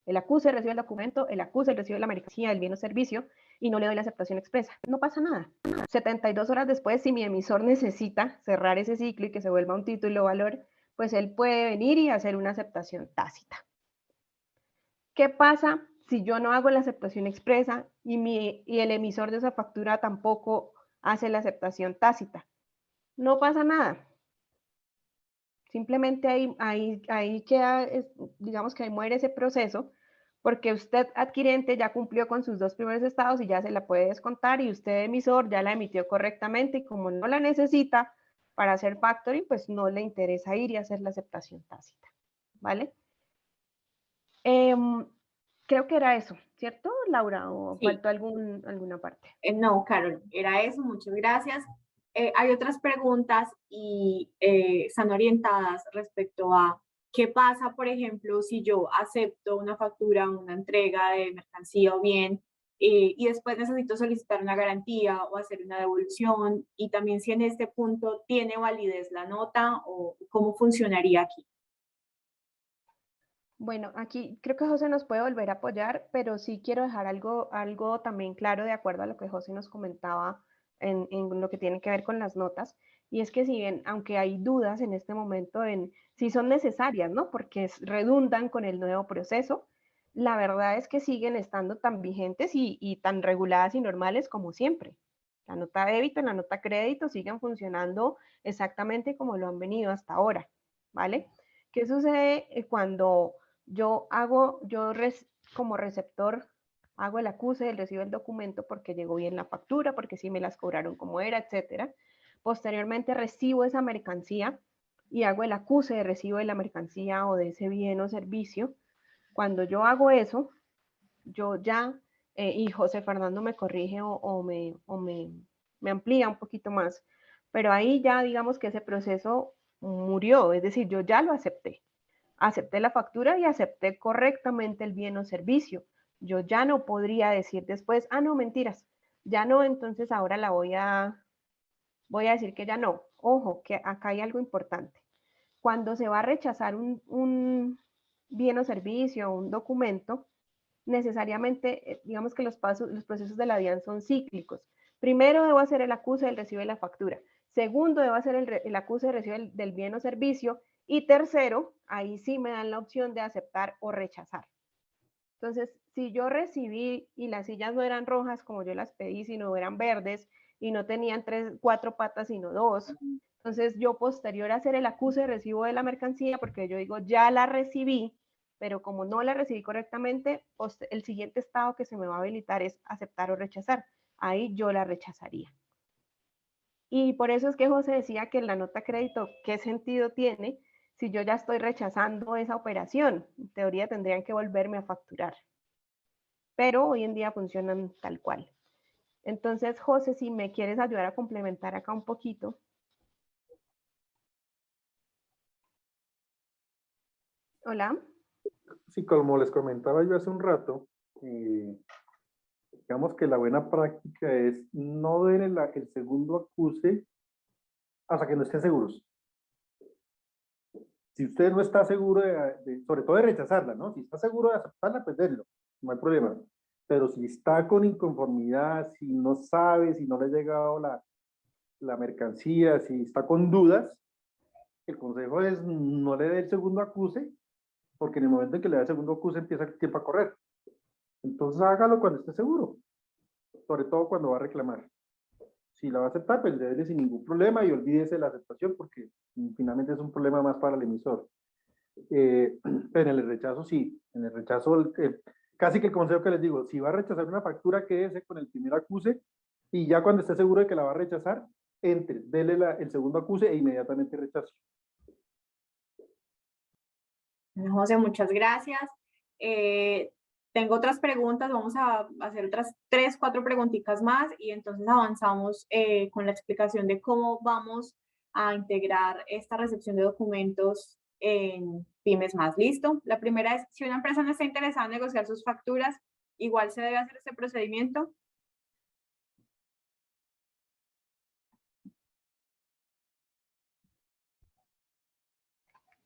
el acuse, recibe el documento, el acuse, recibe la mercancía, el bien o servicio y no le doy la aceptación expresa? No pasa nada. 72 horas después, si mi emisor necesita cerrar ese ciclo y que se vuelva un título o valor, pues él puede venir y hacer una aceptación tácita. ¿Qué pasa si yo no hago la aceptación expresa y el emisor de esa factura tampoco hace la aceptación tácita? No pasa nada. Simplemente ahí queda, digamos que ahí muere ese proceso, porque usted adquirente ya cumplió con sus 2 primeros estados y ya se la puede descontar, y usted emisor ya la emitió correctamente, y como no la necesita para hacer factoring, pues no le interesa ir y hacer la aceptación tácita, ¿vale? Creo que era eso, ¿cierto, Laura? ¿O Sí. faltó alguna parte? No, Carol, era eso, muchas gracias. Hay otras preguntas y están orientadas respecto a qué pasa, por ejemplo, si yo acepto una factura, una entrega de mercancía o bien, y después necesito solicitar una garantía o hacer una devolución, y también si en este punto tiene validez la nota o cómo funcionaría aquí. Bueno, aquí creo que José nos puede volver a apoyar, pero sí quiero dejar algo también claro de acuerdo a lo que José nos comentaba en lo que tiene que ver con las notas, y es que si bien, aunque hay dudas en este momento en si son necesarias, ¿no? Porque redundan con el nuevo proceso, la verdad es que siguen estando tan vigentes y tan reguladas y normales como siempre. La nota débito y la nota crédito siguen funcionando exactamente como lo han venido hasta ahora, ¿vale? ¿Qué sucede cuando como receptor hago el acuse, recibo el documento porque llegó bien la factura, porque sí me las cobraron como era, etcétera? Posteriormente recibo esa mercancía y hago el acuse de recibo de la mercancía o de ese bien o servicio. Cuando yo hago eso, yo ya, y José Fernando me corrige o me amplía un poquito más, pero ahí ya digamos que ese proceso murió, es decir, yo ya lo acepté. Acepté la factura y acepté correctamente el bien o servicio. Yo ya no podría decir después, ah, no, mentiras, ya no, entonces ahora voy a decir que ya no. Ojo, que acá hay algo importante. Cuando se va a rechazar un bien o servicio, un documento, necesariamente, digamos que los procesos de la DIAN son cíclicos. Primero debo hacer el acuse del recibo de la factura. Segundo, debo hacer el acuse del recibo del bien o servicio. Y tercero, ahí sí me dan la opción de aceptar o rechazar. Entonces, si yo recibí y las sillas no eran rojas como yo las pedí, sino eran verdes y no tenían 4 patas, sino 2, Entonces yo posterior a hacer el acuse de recibo de la mercancía, porque yo digo ya la recibí, pero como no la recibí correctamente, el siguiente estado que se me va a habilitar es aceptar o rechazar. Ahí yo la rechazaría. Y por eso es que José decía que la nota crédito, ¿qué sentido tiene si yo ya estoy rechazando esa operación? En teoría tendrían que volverme a facturar. Pero hoy en día funcionan tal cual. Entonces, José, si me quieres ayudar a complementar acá un poquito. Hola. Sí, como les comentaba yo hace un rato, digamos que la buena práctica es no ver el segundo acuse hasta que no estén seguros. Si usted no está seguro, sobre todo de rechazarla, ¿no? Si está seguro de aceptarla, pues denlo, no hay problema. Pero si está con inconformidad, si no sabe, si no le ha llegado la mercancía, si está con dudas, el consejo es no le dé el segundo acuse, porque en el momento en que le da el segundo acuse empieza el tiempo a correr. Entonces hágalo cuando esté seguro, sobre todo cuando va a reclamar. Si la va a aceptar, pues déle sin ningún problema y olvídese la aceptación porque finalmente es un problema más para el emisor. En el rechazo sí, en el rechazo casi que el consejo que les digo, si va a rechazar una factura, quédese con el primer acuse y ya cuando esté seguro de que la va a rechazar, entre, dele el segundo acuse e inmediatamente rechazo. José, muchas gracias. Tengo otras preguntas, vamos a hacer otras 3, 4 preguntitas más y entonces avanzamos con la explicación de cómo vamos a integrar esta recepción de documentos en Pymes Más. ¿Listo? La primera es, si una empresa no está interesada en negociar sus facturas, igual se debe hacer este procedimiento.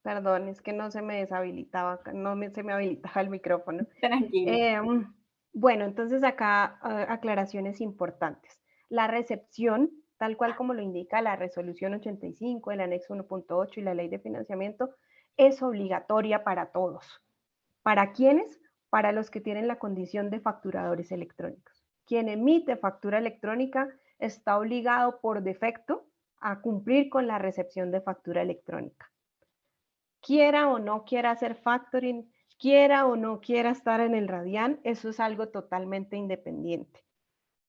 Perdón, es que no se me deshabilitaba, se me habilitaba el micrófono. Tranquilo. Bueno, entonces acá aclaraciones importantes. La recepción, tal cual como lo indica la resolución 85, el anexo 1.8 y la ley de financiamiento, es obligatoria para todos. ¿Para quiénes? Para los que tienen la condición de facturadores electrónicos. Quien emite factura electrónica está obligado por defecto a cumplir con la recepción de factura electrónica. Quiera o no quiera hacer factoring, quiera o no quiera estar en el Radian, eso es algo totalmente independiente.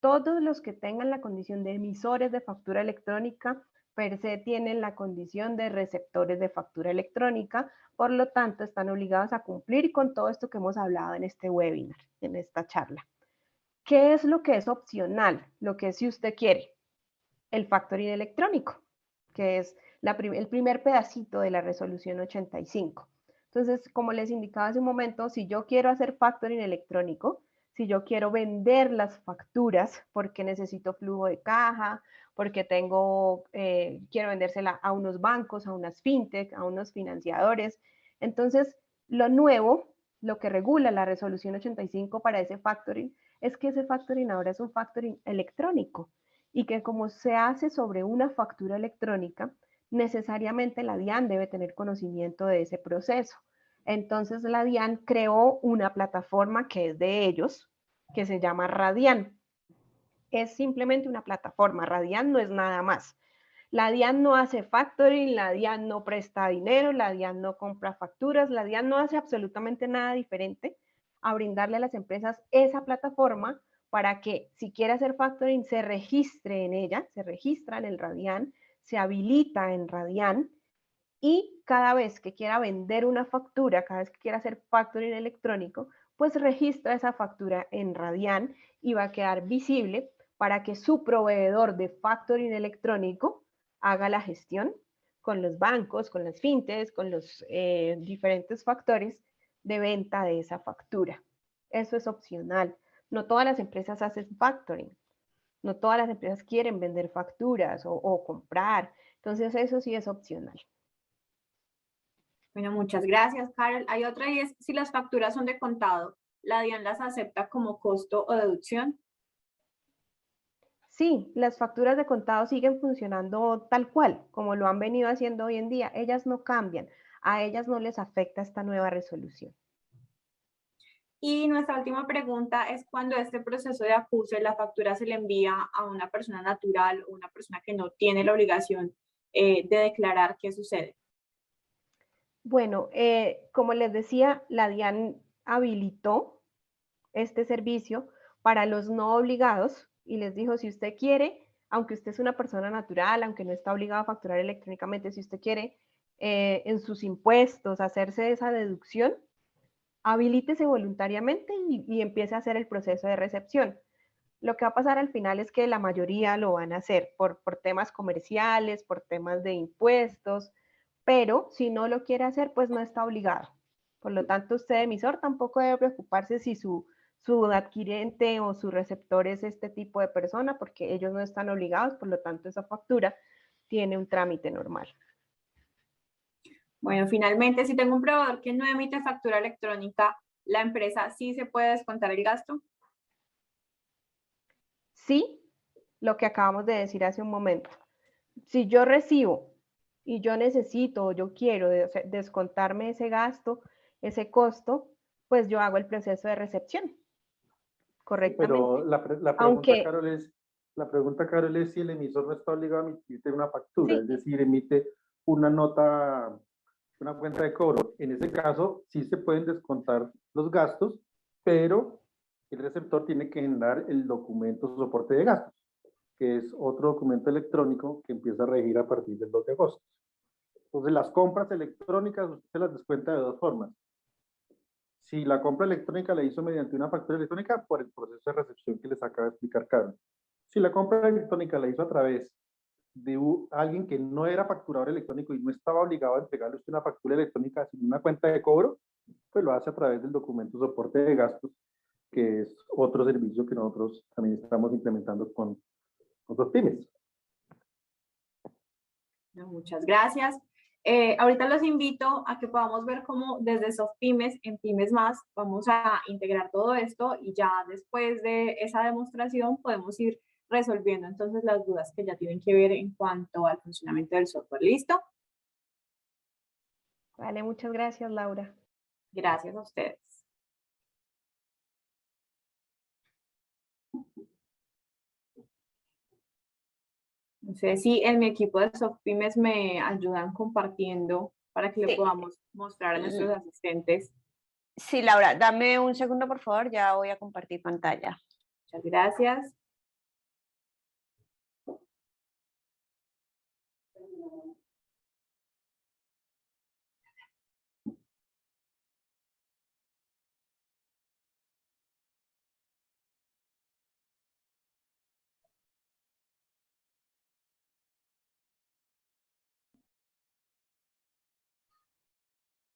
Todos los que tengan la condición de emisores de factura electrónica, per se tienen la condición de receptores de factura electrónica, por lo tanto están obligados a cumplir con todo esto que hemos hablado en este webinar, en esta charla. ¿Qué es lo que es opcional? Lo que es si usted quiere, el factoring electrónico, que es el primer pedacito de la resolución 85. Entonces, como les indicaba hace un momento, si yo quiero hacer factoring electrónico, si yo quiero vender las facturas porque necesito flujo de caja, porque quiero vendérsela a unos bancos, a unas fintech, a unos financiadores, entonces lo nuevo, lo que regula la resolución 85 para ese factoring, es que ese factoring ahora es un factoring electrónico y que como se hace sobre una factura electrónica, necesariamente la DIAN debe tener conocimiento de ese proceso. Entonces la DIAN creó una plataforma que es de ellos, que se llama Radian. Es simplemente una plataforma, Radian no es nada más. La DIAN no hace factoring, la DIAN no presta dinero, la DIAN no compra facturas, la DIAN no hace absolutamente nada diferente a brindarle a las empresas esa plataforma para que si quiere hacer factoring se registre en ella, se registra en el Radian, se habilita en Radian y cada vez que quiera vender una factura, cada vez que quiera hacer factoring electrónico, pues registra esa factura en Radian y va a quedar visible para que su proveedor de factoring electrónico haga la gestión con los bancos, con las fintechs, con los diferentes factores de venta de esa factura. Eso es opcional. No todas las empresas hacen factoring. No todas las empresas quieren vender facturas o comprar. Entonces eso sí es opcional. Bueno, muchas gracias, Carol. Hay otra y es, si las facturas son de contado, ¿la DIAN las acepta como costo o deducción? Sí, las facturas de contado siguen funcionando tal cual, como lo han venido haciendo hoy en día. Ellas no cambian, a ellas no les afecta esta nueva resolución. Y nuestra última pregunta es cuando este proceso de acuse, la factura se le envía a una persona natural o una persona que no tiene la obligación de declarar qué sucede. Bueno, como les decía, la DIAN habilitó este servicio para los no obligados y les dijo, si usted quiere, aunque usted es una persona natural, aunque no está obligado a facturar electrónicamente, si usted quiere en sus impuestos hacerse esa deducción, habilítese voluntariamente y empiece a hacer el proceso de recepción. Lo que va a pasar al final es que la mayoría lo van a hacer por temas comerciales, por temas de impuestos, pero si no lo quiere hacer, pues no está obligado. Por lo tanto, usted, emisor, tampoco debe preocuparse si su adquirente o su receptor es este tipo de persona, porque ellos no están obligados, por lo tanto, esa factura tiene un trámite normal. Bueno, finalmente, si tengo un proveedor que no emite factura electrónica, ¿la empresa sí se puede descontar el gasto? Sí, lo que acabamos de decir hace un momento. Si yo recibo y yo necesito o yo quiero descontarme ese gasto, ese costo, pues yo hago el proceso de recepción correctamente. Pero la pregunta, Aunque, Carol, es si el emisor no está obligado a emitirte una factura, sí, es decir, emite una nota, una cuenta de cobro. En ese caso, sí se pueden descontar los gastos, pero el receptor tiene que generar el documento soporte de gastos, que es otro documento electrónico que empieza a regir a partir del 2 de agosto. Entonces, las compras electrónicas usted se las descuenta de dos formas. Si la compra electrónica la hizo mediante una factura electrónica, por el proceso de recepción que les acaba de explicar Carol. Si la compra electrónica la hizo a través de alguien que no era facturador electrónico y no estaba obligado a entregarle usted una factura electrónica sin una cuenta de cobro, pues lo hace a través del documento soporte de gastos, que es otro servicio que nosotros también estamos implementando con otros pymes. Muchas gracias. Ahorita los invito a que podamos ver cómo desde SoftPymes en Pymes Más vamos a integrar todo esto y ya después de esa demostración podemos ir resolviendo entonces las dudas que ya tienen que ver en cuanto al funcionamiento del software. ¿Listo? Vale, muchas gracias, Laura. Gracias a ustedes. No sé si en mi equipo de SoftPymes me ayudan compartiendo para que le podamos mostrar a nuestros asistentes. Sí, Laura, dame un segundo, por favor, ya voy a compartir pantalla. Muchas gracias.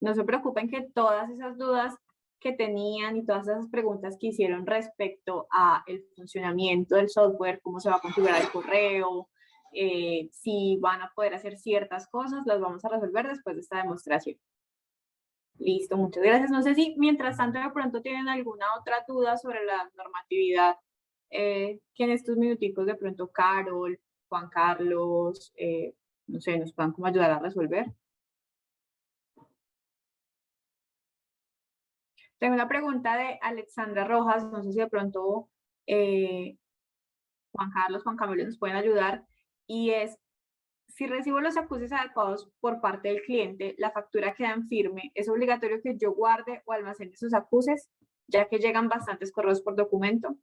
No se preocupen que todas esas dudas que tenían y todas esas preguntas que hicieron respecto a el funcionamiento del software, cómo se va a configurar el correo, si van a poder hacer ciertas cosas, las vamos a resolver después de esta demostración. Listo, muchas gracias. No sé si mientras tanto de pronto tienen alguna otra duda sobre la normatividad que en estos minuticos de pronto Carol, Juan Carlos, no sé, nos puedan como ayudar a resolver. Tengo una pregunta de Alexandra Rojas, no sé si de pronto Juan Carlos, Juan Camilo nos pueden ayudar, y es, si recibo los acuses adecuados por parte del cliente, la factura queda en firme, ¿es obligatorio que yo guarde o almacene esos acuses, ya que llegan bastantes correos por documento?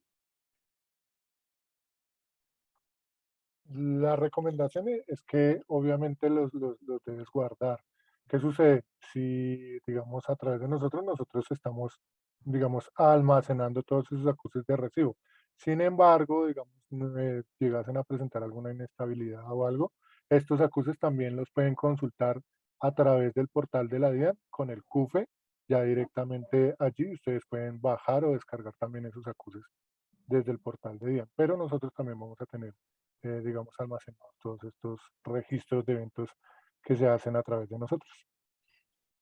La recomendación es que obviamente los debes guardar. ¿Qué sucede? Si, digamos, a través de nosotros estamos, digamos, almacenando todos esos acuses de recibo. Sin embargo, digamos, llegasen a presentar alguna inestabilidad o algo, estos acuses también los pueden consultar a través del portal de la DIAN con el CUFE. Ya directamente allí ustedes pueden bajar o descargar también esos acuses desde el portal de DIAN. Pero nosotros también vamos a tener digamos, almacenados todos estos registros de eventos que se hacen a través de nosotros.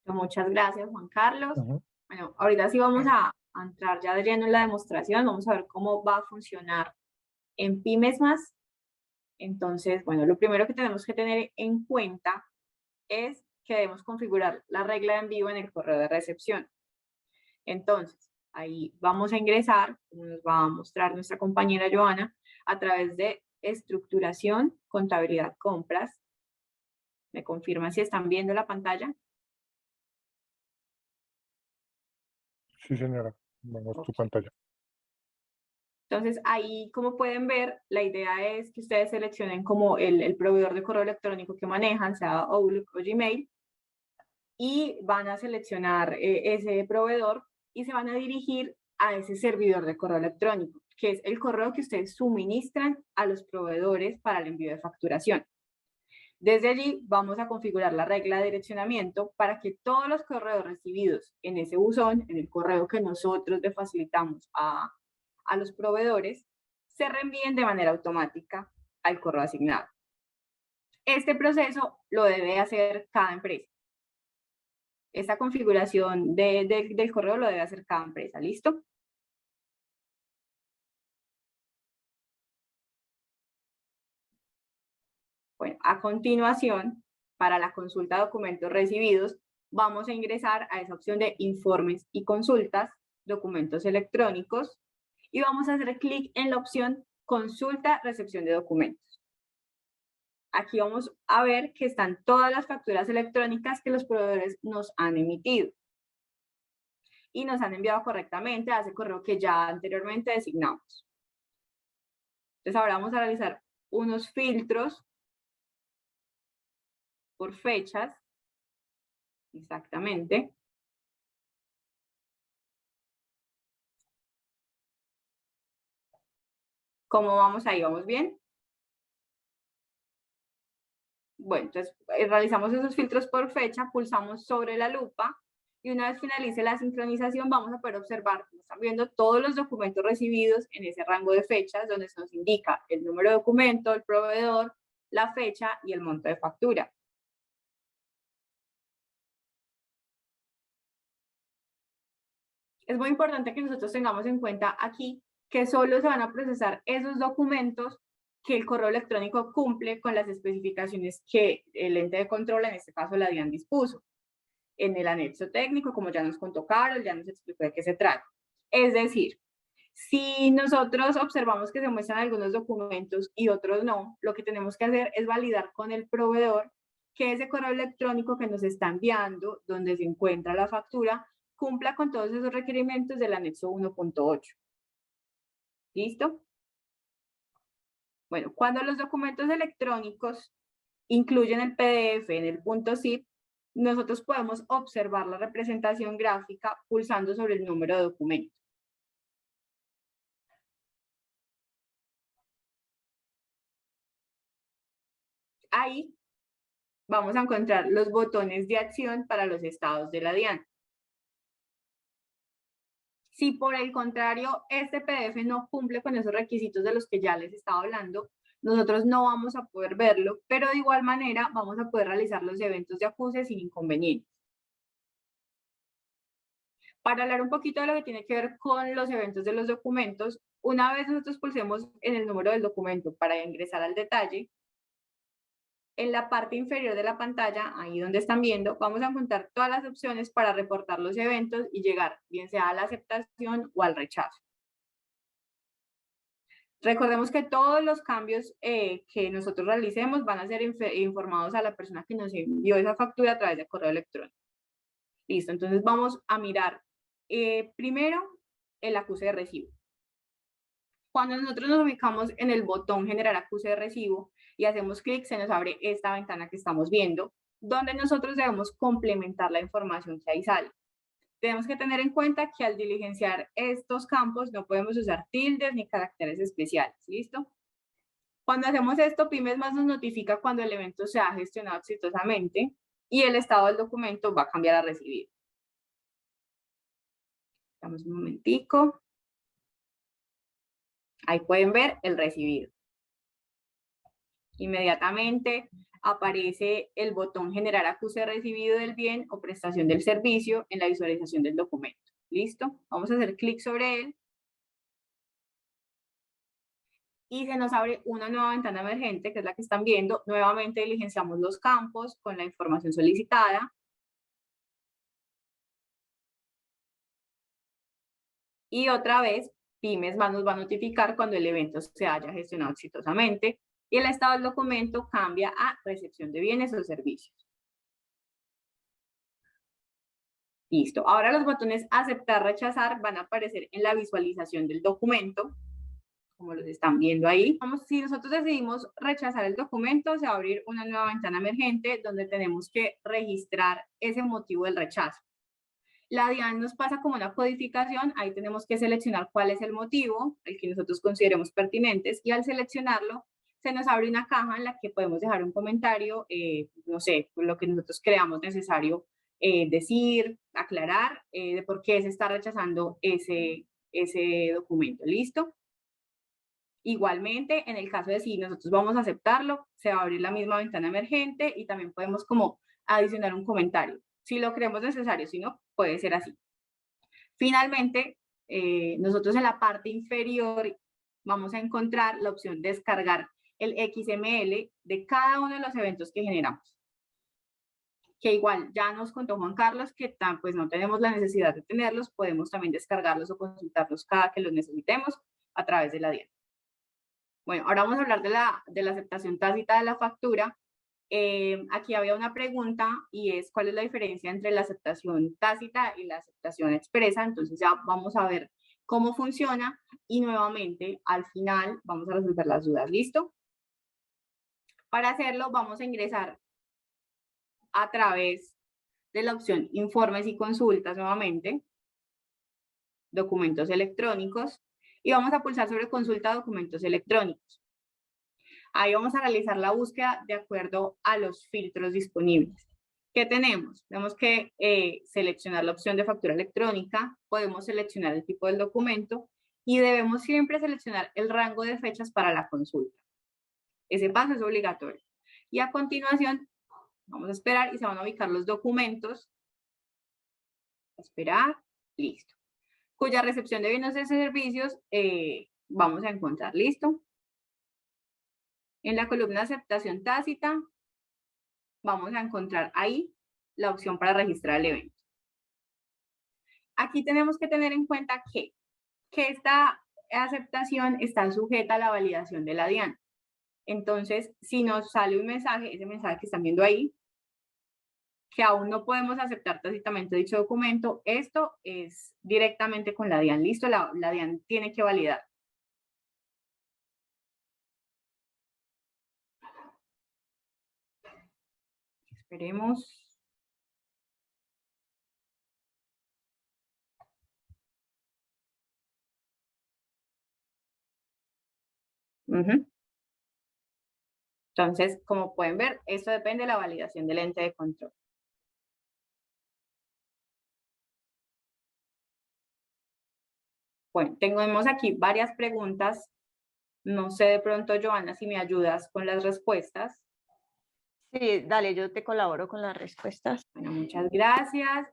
Muchas gracias, Juan Carlos. Bueno, ahorita sí vamos a entrar ya de lleno en la demostración, vamos a ver cómo va a funcionar en Pymes Más. Entonces, bueno, lo primero que tenemos que tener en cuenta es que debemos configurar la regla de envío en el correo de recepción. Entonces, ahí vamos a ingresar, como nos va a mostrar nuestra compañera Joana, a través de estructuración, contabilidad, compras. ¿Me confirman si están viendo la pantalla? Sí, señora. Vamos tu Ok. pantalla. Entonces, ahí, como pueden ver, la idea es que ustedes seleccionen como el proveedor de correo electrónico que manejan, sea Outlook o Gmail, y van a seleccionar ese proveedor y se van a dirigir a ese servidor de correo electrónico, que es el correo que ustedes suministran a los proveedores para el envío de facturación. Desde allí vamos a configurar la regla de direccionamiento para que todos los correos recibidos en ese buzón, en el correo que nosotros le facilitamos a los proveedores, se reenvíen de manera automática al correo asignado. Este proceso lo debe hacer cada empresa. Esta configuración del correo lo debe hacer cada empresa, ¿listo? Bueno, a continuación, para la consulta de documentos recibidos, vamos a ingresar a esa opción de informes y consultas, documentos electrónicos, y vamos a hacer clic en la opción consulta, recepción de documentos. Aquí vamos a ver que están todas las facturas electrónicas que los proveedores nos han emitido y nos han enviado correctamente a ese correo que ya anteriormente designamos. Entonces ahora vamos a realizar unos filtros por fechas, exactamente. ¿Cómo vamos ahí? ¿Vamos bien? Bueno, entonces realizamos esos filtros por fecha, pulsamos sobre la lupa y una vez finalice la sincronización vamos a poder observar, como están viendo, todos los documentos recibidos en ese rango de fechas donde se nos indica el número de documento, el proveedor, la fecha y el monto de factura. Es muy importante que nosotros tengamos en cuenta aquí que solo se van a procesar esos documentos que el correo electrónico cumple con las especificaciones que el ente de control, en este caso la DIAN, dispuso en el anexo técnico, como ya nos contó Carol, ya nos explicó de qué se trata. Es decir, si nosotros observamos que se muestran algunos documentos y otros no, lo que tenemos que hacer es validar con el proveedor que ese correo electrónico que nos está enviando, donde se encuentra la factura, cumpla con todos esos requerimientos del anexo 1.8. ¿Listo? Bueno, cuando los documentos electrónicos incluyen el PDF en el .zip, nosotros podemos observar la representación gráfica pulsando sobre el número de documento. Ahí vamos a encontrar los botones de acción para los estados de la DIAN. Si por el contrario este PDF no cumple con esos requisitos de los que ya les estaba hablando, nosotros no vamos a poder verlo, pero de igual manera vamos a poder realizar los eventos de acuse sin inconvenientes. Para hablar un poquito de lo que tiene que ver con los eventos de los documentos, una vez nosotros pulsemos en el número del documento para ingresar al detalle, en la parte inferior de la pantalla, ahí donde están viendo, vamos a encontrar todas las opciones para reportar los eventos y llegar, bien sea a la aceptación o al rechazo. Recordemos que todos los cambios que nosotros realicemos van a ser informados a la persona que nos envió esa factura a través de correo electrónico. Listo, entonces vamos a mirar primero el acuse de recibo. Cuando nosotros nos ubicamos en el botón generar acuse de recibo y hacemos clic, se nos abre esta ventana que estamos viendo, donde nosotros debemos complementar la información que ahí sale. Tenemos que tener en cuenta que al diligenciar estos campos no podemos usar tildes ni caracteres especiales, ¿listo? Cuando hacemos esto, Pymes Más nos notifica cuando el evento se ha gestionado exitosamente y el estado del documento va a cambiar a recibido. Damos un momentico. Ahí pueden ver el recibido. Inmediatamente aparece el botón generar acuse de recibido del bien o prestación del servicio en la visualización del documento. ¿Listo? Vamos a hacer clic sobre él. Y se nos abre una nueva ventana emergente, que es la que están viendo. Nuevamente diligenciamos los campos con la información solicitada. Y otra vez, Pymes Más nos va a notificar cuando el evento se haya gestionado exitosamente y el estado del documento cambia a recepción de bienes o servicios. Listo. Ahora los botones aceptar, rechazar van a aparecer en la visualización del documento, como los están viendo ahí. Si nosotros decidimos rechazar el documento, se va a abrir una nueva ventana emergente donde tenemos que registrar ese motivo del rechazo. La DIAN nos pasa como una codificación, ahí tenemos que seleccionar cuál es el motivo, el que nosotros consideremos pertinentes, y al seleccionarlo, se nos abre una caja en la que podemos dejar un comentario, no sé, lo que nosotros creamos necesario decir, aclarar, de por qué se está rechazando ese documento. ¿Listo? Igualmente, en el caso de si nosotros vamos a aceptarlo, se va a abrir la misma ventana emergente y también podemos como adicionar un comentario. Si lo creemos necesario, si no, puede ser así. Finalmente, nosotros en la parte inferior vamos a encontrar la opción descargar el XML de cada uno de los eventos que generamos. Que igual ya nos contó Juan Carlos que pues no tenemos la necesidad de tenerlos, podemos también descargarlos o consultarlos cada que los necesitemos a través de la DIAN. Bueno, ahora vamos a hablar de la aceptación tácita de la factura. Aquí había una pregunta y es ¿cuál es la diferencia entre la aceptación tácita y la aceptación expresa? Entonces ya vamos a ver cómo funciona y nuevamente al final vamos a resolver las dudas. ¿Listo? Para hacerlo vamos a ingresar a través de la opción informes y consultas nuevamente, documentos electrónicos, y vamos a pulsar sobre consulta documentos electrónicos. Ahí vamos a realizar la búsqueda de acuerdo a los filtros disponibles. ¿Qué tenemos? Tenemos que seleccionar la opción de factura electrónica, podemos seleccionar el tipo del documento y debemos siempre seleccionar el rango de fechas para la consulta. Ese paso es obligatorio. Y a continuación, vamos a esperar y se van a ubicar los documentos. Esperar, listo. Cuya recepción de bienes y servicios vamos a encontrar, ¿listo? En la columna aceptación tácita, vamos a encontrar ahí la opción para registrar el evento. Aquí tenemos que tener en cuenta que esta aceptación está sujeta a la validación de la DIAN. Entonces, si nos sale un mensaje, ese mensaje que están viendo ahí, que aún no podemos aceptar tácitamente dicho documento, esto es directamente con la DIAN. Listo, la DIAN tiene que validar. Esperemos. Entonces, como pueden ver, esto depende de la validación del ente de control. Bueno, tenemos aquí varias preguntas. No sé de pronto, Joana, si me ayudas con las respuestas. Sí, dale, yo te colaboro con las respuestas. Bueno, muchas gracias.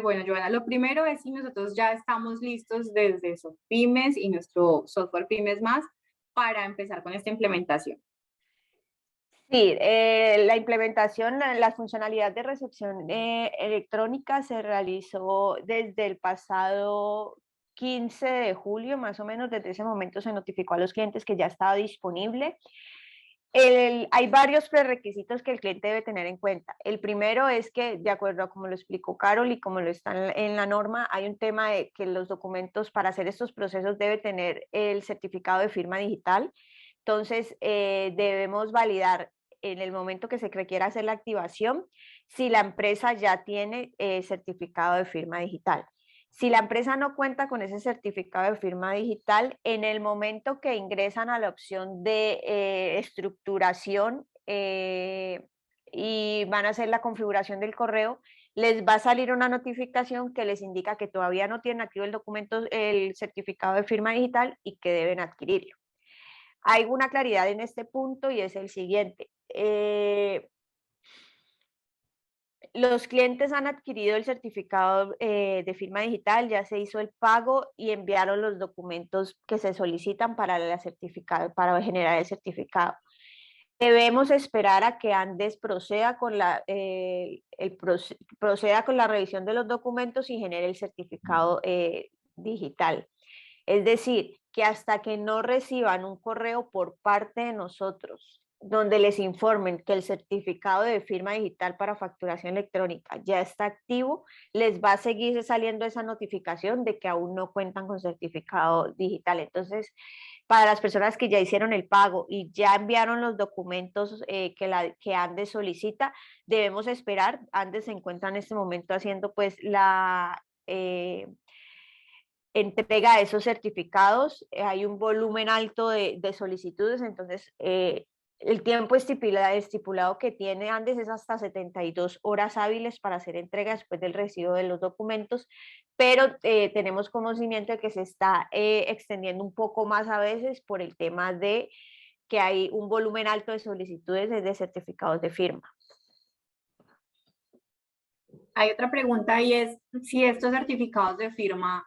Bueno, Joana, lo primero es si nosotros ya estamos listos desde SoftPymes y nuestro software Pymes Más para empezar con esta implementación. Sí, la implementación, la funcionalidad de recepción electrónica se realizó desde el pasado 15 de julio, más o menos. Desde ese momento se notificó a los clientes que ya estaba disponible. Hay varios prerequisitos que el cliente debe tener en cuenta. El primero es que, de acuerdo a como lo explicó Carol y como lo está en la norma, hay un tema de que los documentos para hacer estos procesos debe tener el certificado de firma digital. Entonces, debemos validar en el momento que se requiera hacer la activación si la empresa ya tiene certificado de firma digital. Si la empresa no cuenta con ese certificado de firma digital, en el momento que ingresan a la opción de estructuración y van a hacer la configuración del correo, les va a salir una notificación que les indica que todavía no tienen activo el documento, el certificado de firma digital y que deben adquirirlo. Hay una claridad en este punto y es el siguiente. Los clientes han adquirido el certificado de firma digital, ya se hizo el pago y enviaron los documentos que se solicitan para generar el certificado. Debemos esperar a que Andes proceda con la revisión de los documentos y genere el certificado digital. Es decir, que hasta que no reciban un correo por parte de nosotros, donde les informen que el certificado de firma digital para facturación electrónica ya está activo, les va a seguir saliendo esa notificación de que aún no cuentan con certificado digital. Entonces, para las personas que ya hicieron el pago y ya enviaron los documentos que Andes solicita, debemos esperar. Andes se encuentra en este momento haciendo pues la entrega de esos certificados. Hay un volumen alto de solicitudes, entonces el tiempo estipulado que tiene Andes es hasta 72 horas hábiles para hacer entrega después del recibo de los documentos, pero tenemos conocimiento de que se está extendiendo un poco más a veces por el tema de que hay un volumen alto de solicitudes de certificados de firma. Hay otra pregunta y es si estos certificados de firma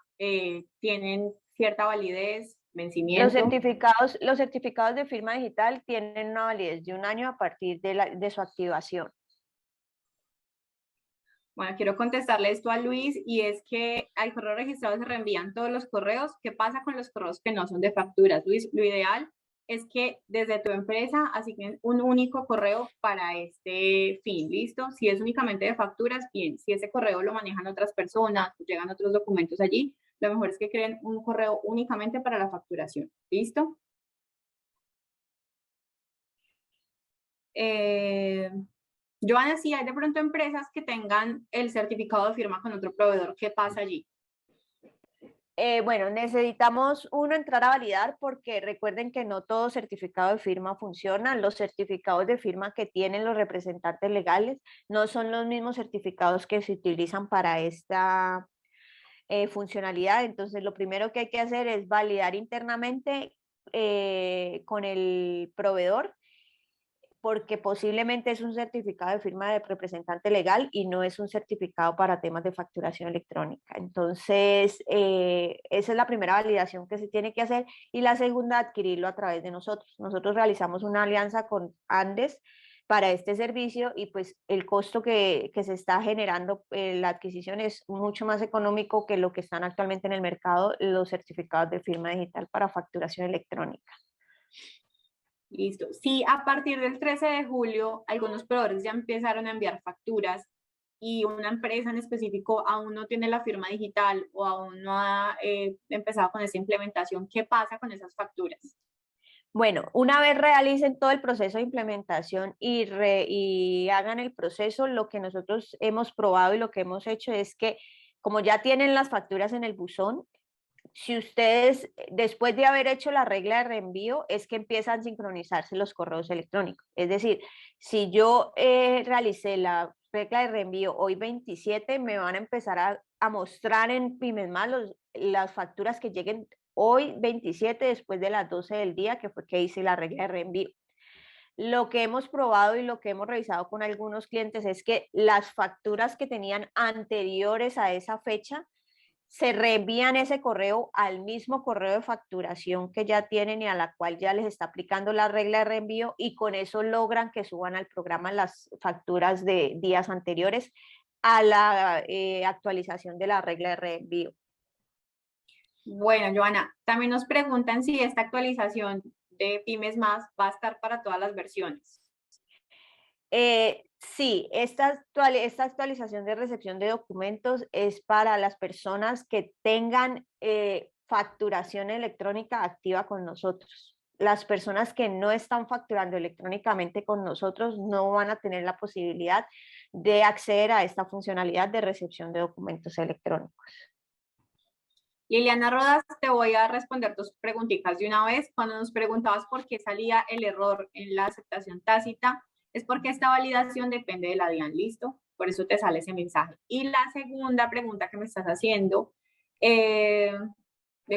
tienen cierta validez, vencimiento. Los certificados de firma digital tienen una validez de 1 año a partir de su activación. Bueno, quiero contestarle esto a Luis, y es que al correo registrado se reenvían todos los correos. ¿Qué pasa con los correos que no son de facturas, Luis? Lo ideal es que desde tu empresa asignen un único correo para este fin, ¿listo? Si es únicamente de facturas, bien. Si ese correo lo manejan otras personas, llegan otros documentos allí, lo mejor es que creen un correo únicamente para la facturación, ¿listo? Joana, si hay de pronto empresas que tengan el certificado de firma con otro proveedor, ¿qué pasa allí? Bueno, necesitamos entrar a validar, porque recuerden que no todo certificado de firma funciona. Los certificados de firma que tienen los representantes legales no son los mismos certificados que se utilizan para esta funcionalidad. Entonces, lo primero que hay que hacer es validar internamente con el proveedor, porque posiblemente es un certificado de firma de representante legal y no es un certificado para temas de facturación electrónica. Entonces, esa es la primera validación que se tiene que hacer, y la segunda, adquirirlo a través de nosotros. Nosotros realizamos una alianza con Andes para este servicio, y pues el costo que se está generando la adquisición es mucho más económico que lo que están actualmente en el mercado los certificados de firma digital para facturación electrónica. Listo. Si a partir del 13 de julio algunos proveedores ya empezaron a enviar facturas y una empresa en específico aún no tiene la firma digital o aún no ha empezado con esa implementación, ¿qué pasa con esas facturas? Bueno, una vez realicen todo el proceso de implementación y hagan el proceso, lo que nosotros hemos probado y lo que hemos hecho es que, como ya tienen las facturas en el buzón, si ustedes, después de haber hecho la regla de reenvío, es que empiezan a sincronizarse los correos electrónicos. Es decir, si yo realicé la regla de reenvío hoy 27, me van a empezar a mostrar en PymesMás las facturas que lleguen hoy 27 después de las 12 del día, que fue que hice la regla de reenvío. Lo que hemos probado y lo que hemos revisado con algunos clientes es que las facturas que tenían anteriores a esa fecha se reenvían ese correo al mismo correo de facturación que ya tienen y a la cual ya les está aplicando la regla de reenvío, y con eso logran que suban al programa las facturas de días anteriores a la actualización de la regla de reenvío. Bueno, Joana, también nos preguntan si esta actualización de PymesMás va a estar para todas las versiones. Sí, esta actualización de recepción de documentos es para las personas que tengan facturación electrónica activa con nosotros. Las personas que no están facturando electrónicamente con nosotros no van a tener la posibilidad de acceder a esta funcionalidad de recepción de documentos electrónicos. Liliana Rodas, te voy a responder tus preguntitas de una vez. Cuando nos preguntabas por qué salía el error en la aceptación tácita, es porque esta validación depende de la DIAN, ¿listo? Por eso te sale ese mensaje. Y la segunda pregunta que me estás haciendo, de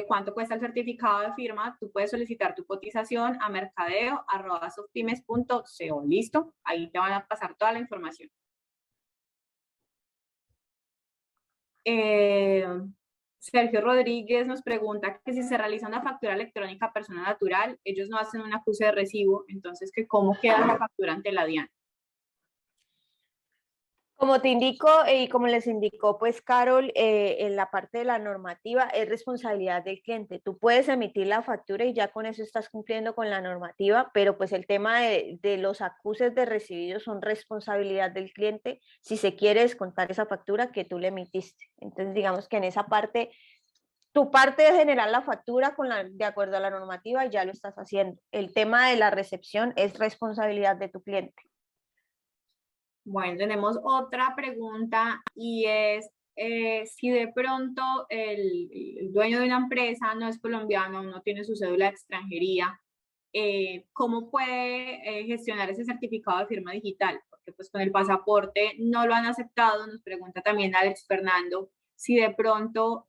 cuánto cuesta el certificado de firma, tú puedes solicitar tu cotización a mercadeo@softpymes.co, ¿listo? Ahí te van a pasar toda la información. Sergio Rodríguez nos pregunta que si se realiza una factura electrónica a persona natural, ellos no hacen un acuse de recibo, entonces que cómo queda la factura ante la DIAN. Como te indico y como les indicó pues Carol, en la parte de la normativa es responsabilidad del cliente. Tú puedes emitir la factura y ya con eso estás cumpliendo con la normativa, pero pues el tema de los acuses de recibidos son responsabilidad del cliente si se quiere descontar esa factura que tú le emitiste. Entonces digamos que en esa parte, tu parte de generar la factura de acuerdo a la normativa ya lo estás haciendo. El tema de la recepción es responsabilidad de tu cliente. Bueno, tenemos otra pregunta y es si de pronto el dueño de una empresa no es colombiano, no tiene su cédula de extranjería, ¿cómo puede gestionar ese certificado de firma digital? Porque pues con el pasaporte no lo han aceptado. Nos pregunta también Alex Fernando si de pronto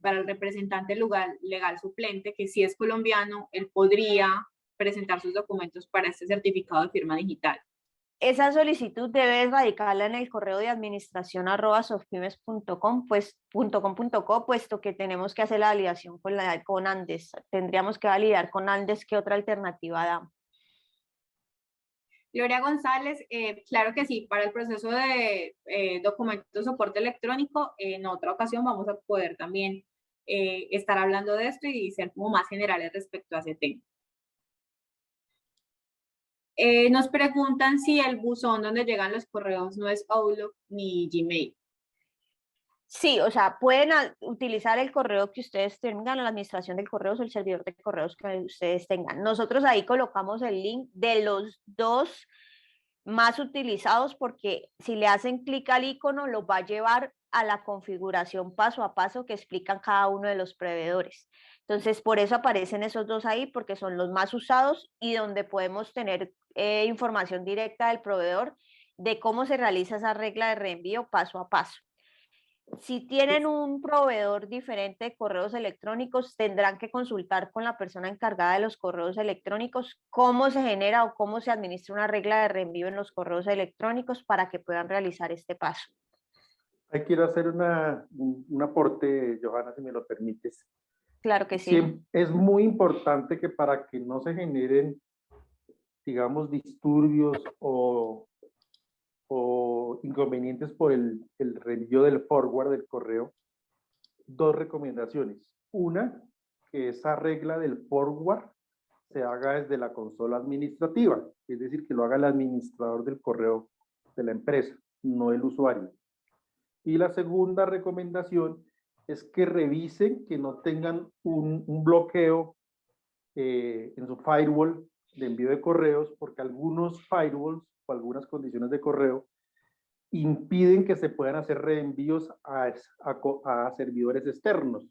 para el representante legal suplente, que si es colombiano, él podría presentar sus documentos para este certificado de firma digital. Esa solicitud debes radicarla en el correo de administración @sofpymes.com, pues, .com.co, puesto que tenemos que hacer la validación con Andes. Tendríamos que validar con Andes qué otra alternativa da. Gloria González, claro que sí, para el proceso de documentos de soporte electrónico, en otra ocasión vamos a poder también estar hablando de esto y ser como más generales respecto a ese tema. Nos preguntan si el buzón donde llegan los correos no es Outlook ni Gmail. Sí, o sea, pueden utilizar el correo que ustedes tengan, la administración del correo o el servidor de correos que ustedes tengan. Nosotros ahí colocamos el link de los dos más utilizados, porque si le hacen clic al icono, los va a llevar a la configuración paso a paso que explican cada uno de los proveedores. Entonces, por eso aparecen esos dos ahí, porque son los más usados y donde podemos tener información directa del proveedor de cómo se realiza esa regla de reenvío paso a paso. Si tienen un proveedor diferente de correos electrónicos, tendrán que consultar con la persona encargada de los correos electrónicos cómo se genera o cómo se administra una regla de reenvío en los correos electrónicos para que puedan realizar este paso. Ahí quiero hacer un aporte, Johanna, si me lo permites. Claro que sí. Es muy importante que para que no se generen, digamos, disturbios o inconvenientes por el reenvío del forward del correo, dos recomendaciones. Una, que esa regla del forward se haga desde la consola administrativa, es decir, que lo haga el administrador del correo de la empresa, no el usuario. Y la segunda recomendación es que revisen que no tengan un bloqueo en su firewall de envío de correos, porque algunos firewalls o algunas condiciones de correo impiden que se puedan hacer reenvíos a servidores externos.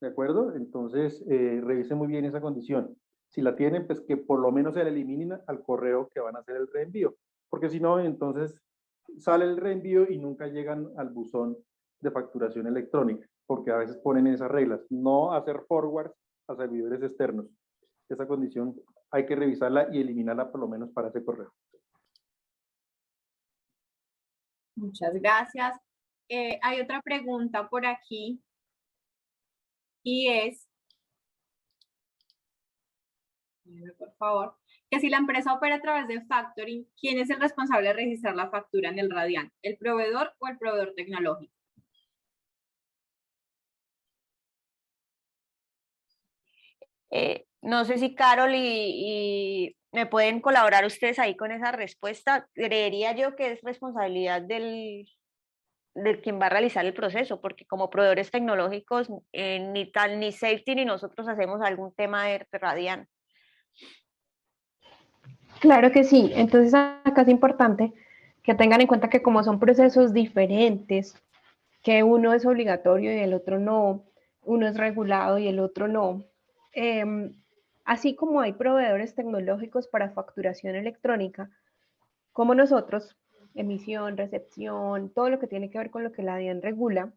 ¿De acuerdo? Entonces, revisen muy bien esa condición. Si la tienen, pues que por lo menos se la eliminen al correo que van a hacer el reenvío. Porque si no, entonces sale el reenvío y nunca llegan al buzón de facturación electrónica. Porque a veces ponen esas reglas. No hacer forwards a servidores externos. Esa condición hay que revisarla y eliminarla por lo menos para ese correo. Muchas gracias. Hay otra pregunta por aquí y es, por favor, que si la empresa opera a través de factoring, ¿quién es el responsable de registrar la factura en el Radian? ¿El proveedor o el proveedor tecnológico? No sé si Carol y me pueden colaborar ustedes ahí con esa respuesta. Creería yo que es responsabilidad del quien va a realizar el proceso, porque como proveedores tecnológicos, ni tal ni Safety ni nosotros hacemos algún tema de Radian. Claro que sí. Entonces acá es importante que tengan en cuenta que como son procesos diferentes, que uno es obligatorio y el otro no, uno es regulado y el otro no. Así como hay proveedores tecnológicos para facturación electrónica, como nosotros, emisión, recepción, todo lo que tiene que ver con lo que la DIAN regula,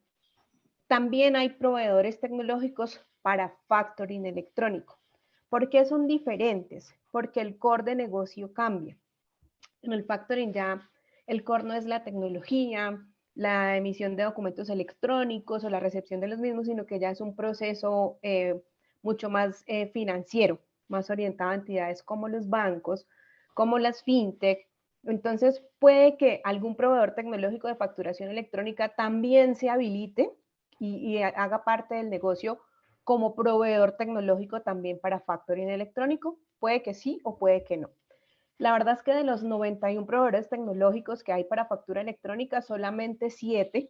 también hay proveedores tecnológicos para factoring electrónico. ¿Por qué son diferentes? Porque el core de negocio cambia. En el factoring ya el core no es la tecnología, la emisión de documentos electrónicos o la recepción de los mismos, sino que ya es un proceso mucho más financiero, más orientado a entidades como los bancos, como las fintech, Entonces, puede que algún proveedor tecnológico de facturación electrónica también se habilite y haga parte del negocio como proveedor tecnológico también para factoring electrónico. Puede que sí o puede que no. La verdad es que de los 91 proveedores tecnológicos que hay para factura electrónica, solamente 7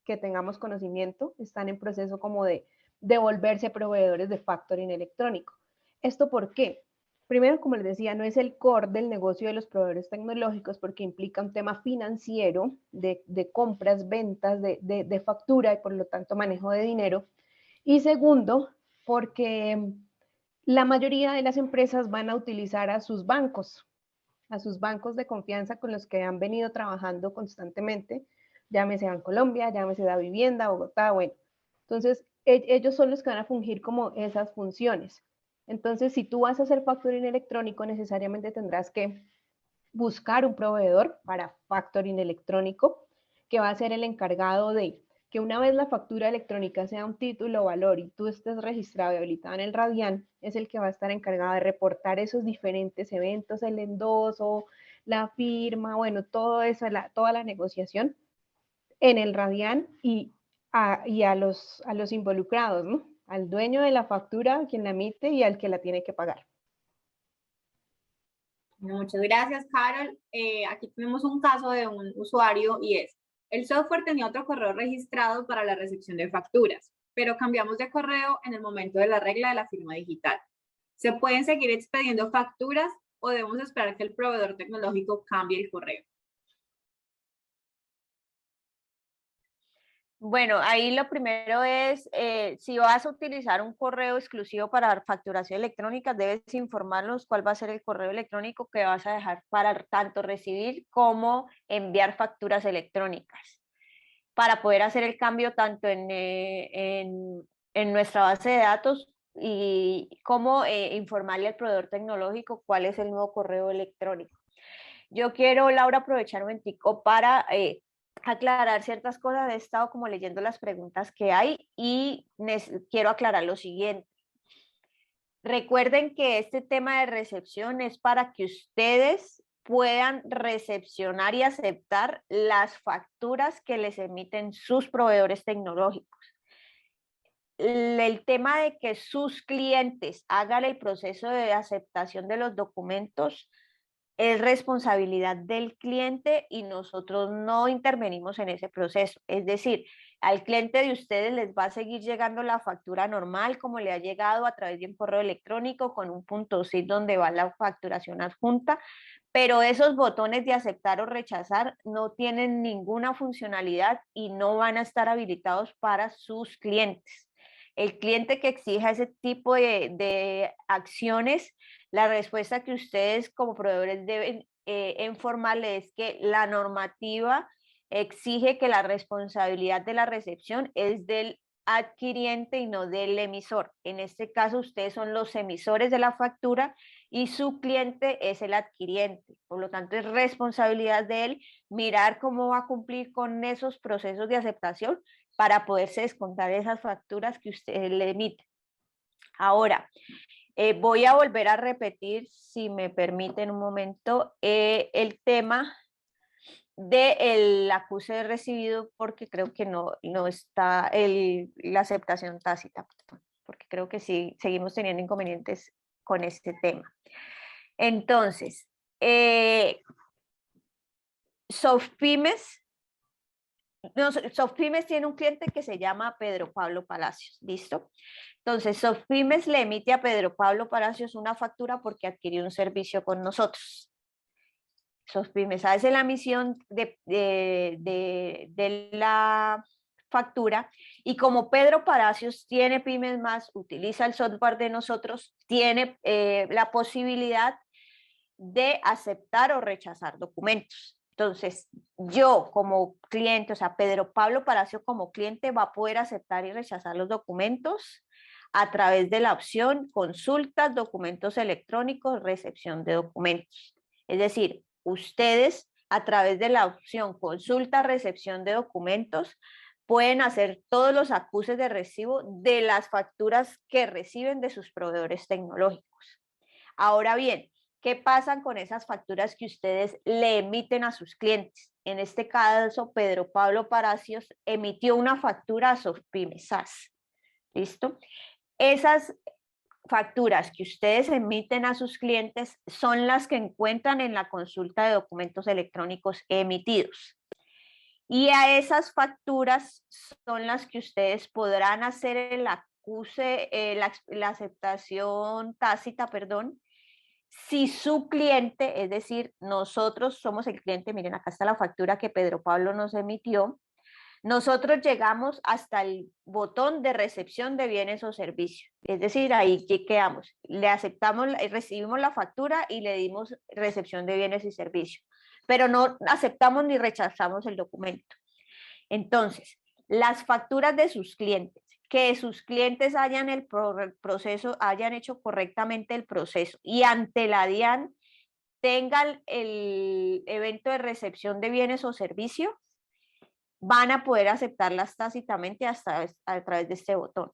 que tengamos conocimiento están en proceso como de volverse proveedores de factoring electrónico. ¿Esto por qué? Primero, como les decía, no es el core del negocio de los proveedores tecnológicos porque implica un tema financiero de compras, ventas, de factura y por lo tanto manejo de dinero. Y segundo, porque la mayoría de las empresas van a utilizar a sus bancos de confianza con los que han venido trabajando constantemente, llámese Bancolombia, llámese Da Vivienda, Bogotá, bueno. Entonces, ellos son los que van a fungir como esas funciones. Entonces, si tú vas a hacer factoring electrónico, necesariamente tendrás que buscar un proveedor para factoring electrónico que va a ser el encargado de que una vez la factura electrónica sea un título o valor y tú estés registrado y habilitado en el Radian, es el que va a estar encargado de reportar esos diferentes eventos, el endoso, la firma, bueno, todo eso, toda la negociación en el Radian y a los involucrados, ¿no? Al dueño de la factura, quien la emite y al que la tiene que pagar. Muchas gracias, Carol. Aquí tenemos un caso de un usuario y es, el software tenía otro correo registrado para la recepción de facturas, pero cambiamos de correo en el momento de la regla de la firma digital. ¿Se pueden seguir expediendo facturas o debemos esperar que el proveedor tecnológico cambie el correo? Bueno, ahí lo primero es, si vas a utilizar un correo exclusivo para facturación electrónica, debes informarnos cuál va a ser el correo electrónico que vas a dejar para tanto recibir como enviar facturas electrónicas, para poder hacer el cambio tanto en nuestra base de datos y como informarle al proveedor tecnológico cuál es el nuevo correo electrónico. Yo quiero, Laura, aprovechar un momentico para aclarar ciertas cosas. He estado como leyendo las preguntas que hay y quiero aclarar lo siguiente. Recuerden que este tema de recepción es para que ustedes puedan recepcionar y aceptar las facturas que les emiten sus proveedores tecnológicos. El tema de que sus clientes hagan el proceso de aceptación de los documentos es responsabilidad del cliente y nosotros no intervenimos en ese proceso. Es decir, al cliente de ustedes les va a seguir llegando la factura normal como le ha llegado a través de un correo electrónico con un punto .zip donde va la facturación adjunta, pero esos botones de aceptar o rechazar no tienen ninguna funcionalidad y no van a estar habilitados para sus clientes. El cliente que exija ese tipo de acciones, la respuesta que ustedes como proveedores deben informarles es que la normativa exige que la responsabilidad de la recepción es del adquiriente y no del emisor. En este caso, ustedes son los emisores de la factura y su cliente es el adquiriente. Por lo tanto, es responsabilidad de él mirar cómo va a cumplir con esos procesos de aceptación para poderse descontar esas facturas que usted le emite. Ahora, voy a volver a repetir, si me permiten un momento, el tema del acuse de recibido, porque creo que no está la aceptación tácita, porque creo que sí, seguimos teniendo inconvenientes con este tema. Entonces, Sofpymes tiene un cliente que se llama Pedro Pablo Palacios, ¿listo? Entonces, Sofpymes le emite a Pedro Pablo Palacios una factura porque adquirió un servicio con nosotros. Sofpymes hace la emisión de la factura y como Pedro Palacios tiene Pymes Más, utiliza el software de nosotros, tiene la posibilidad de aceptar o rechazar documentos. Entonces, yo como cliente, o sea, Pedro Pablo Palacio como cliente va a poder aceptar y rechazar los documentos a través de la opción consultas, documentos electrónicos, recepción de documentos. Es decir, ustedes a través de la opción consulta, recepción de documentos, pueden hacer todos los acuses de recibo de las facturas que reciben de sus proveedores tecnológicos. Ahora bien, ¿Qué pasa con esas facturas que ustedes le emiten a sus clientes? En este caso, Pedro Pablo Palacios emitió una factura a Sofpyme SAS. ¿Listo? Esas facturas que ustedes emiten a sus clientes son las que encuentran en la consulta de documentos electrónicos emitidos. Y a esas facturas son las que ustedes podrán hacer el acuse, la aceptación tácita, perdón, si su cliente, es decir, nosotros somos el cliente, miren, acá está la factura que Pedro Pablo nos emitió, nosotros llegamos hasta el botón de recepción de bienes o servicios, es decir, ahí quedamos, le aceptamos, recibimos la factura y le dimos recepción de bienes y servicios, pero no aceptamos ni rechazamos el documento. Entonces, las facturas de sus clientes, que sus clientes hayan hayan hecho correctamente el proceso y ante la DIAN tengan el evento de recepción de bienes o servicios, van a poder aceptarlas tácitamente hasta a través de este botón.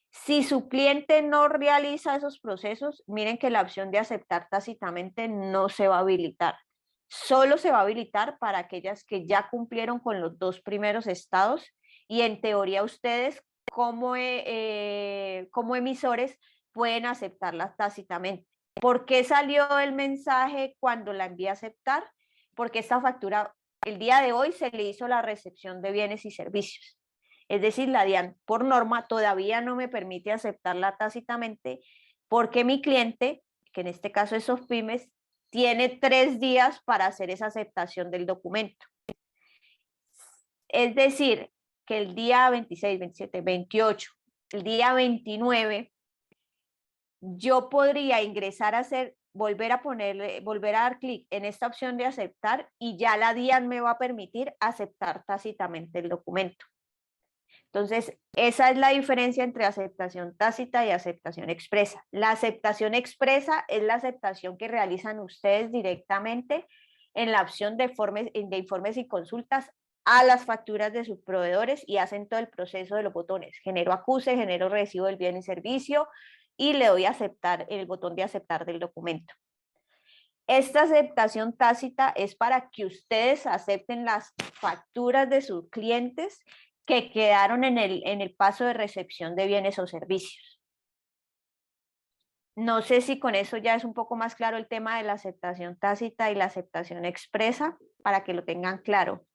Si su cliente no realiza esos procesos, miren que la opción de aceptar tácitamente no se va a habilitar. Solo se va a habilitar para aquellas que ya cumplieron con los 2 primeros estados y en teoría ustedes como emisores pueden aceptarlas tácitamente. ¿Por qué salió el mensaje cuando la envié a aceptar? Porque esta factura el día de hoy se le hizo la recepción de bienes y servicios. Es decir, la DIAN por norma todavía no me permite aceptarla tácitamente porque mi cliente, que en este caso es Sofpyme, tiene 3 días para hacer esa aceptación del documento. Es decir, que el día 26, 27, 28, el día 29, yo podría ingresar a volver a dar clic en esta opción de aceptar y ya la DIAN me va a permitir aceptar tácitamente el documento. Entonces, esa es la diferencia entre aceptación tácita y aceptación expresa. La aceptación expresa es la aceptación que realizan ustedes directamente en la opción de informes y consultas a las facturas de sus proveedores y hacen todo el proceso de los botones. Genero acuse, genero recibo del bien y servicio y le doy a aceptar el botón de aceptar del documento. Esta aceptación tácita es para que ustedes acepten las facturas de sus clientes que quedaron en el paso de recepción de bienes o servicios. No sé si con eso ya es un poco más claro el tema de la aceptación tácita y la aceptación expresa, para que lo tengan claro.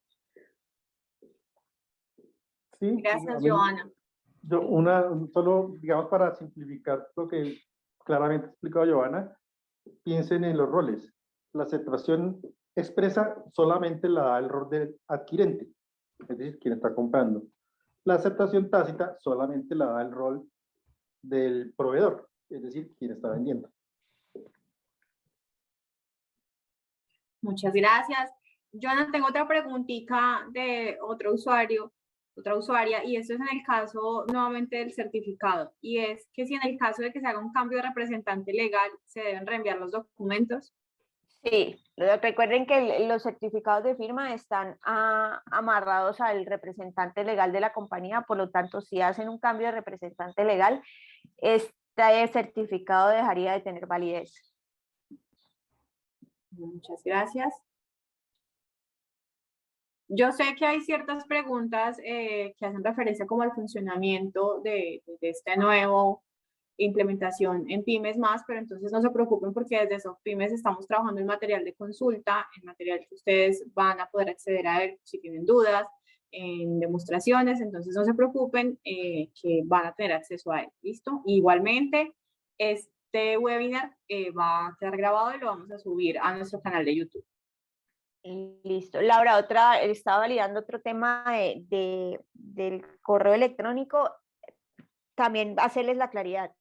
Sí, Gracias, Joana. Solo, digamos, para simplificar lo que claramente ha explicado Joana, piensen en los roles. La aceptación expresa solamente la da el rol del adquirente, es decir, quien está comprando. La aceptación tácita solamente la da el rol del proveedor, es decir, quien está vendiendo. Muchas gracias. Joana, tengo otra preguntita de otro usuario, otra usuaria, y esto es en el caso nuevamente del certificado, y es que si en el caso de que se haga un cambio de representante legal, ¿se deben reenviar los documentos? Sí, recuerden que los certificados de firma están amarrados al representante legal de la compañía, por lo tanto, si hacen un cambio de representante legal, este certificado dejaría de tener validez. Muchas gracias. Yo sé que hay ciertas preguntas que hacen referencia como al funcionamiento de este nuevo implementación en Pymes Más, pero entonces no se preocupen porque desde Sofpyme estamos trabajando en material de consulta, en material que ustedes van a poder acceder a él si tienen dudas, en demostraciones, entonces no se preocupen que van a tener acceso a él, ¿listo? Igualmente, este webinar va a quedar grabado y lo vamos a subir a nuestro canal de YouTube. Listo. Laura, estaba validando otro tema del correo electrónico, también hacerles la claridad.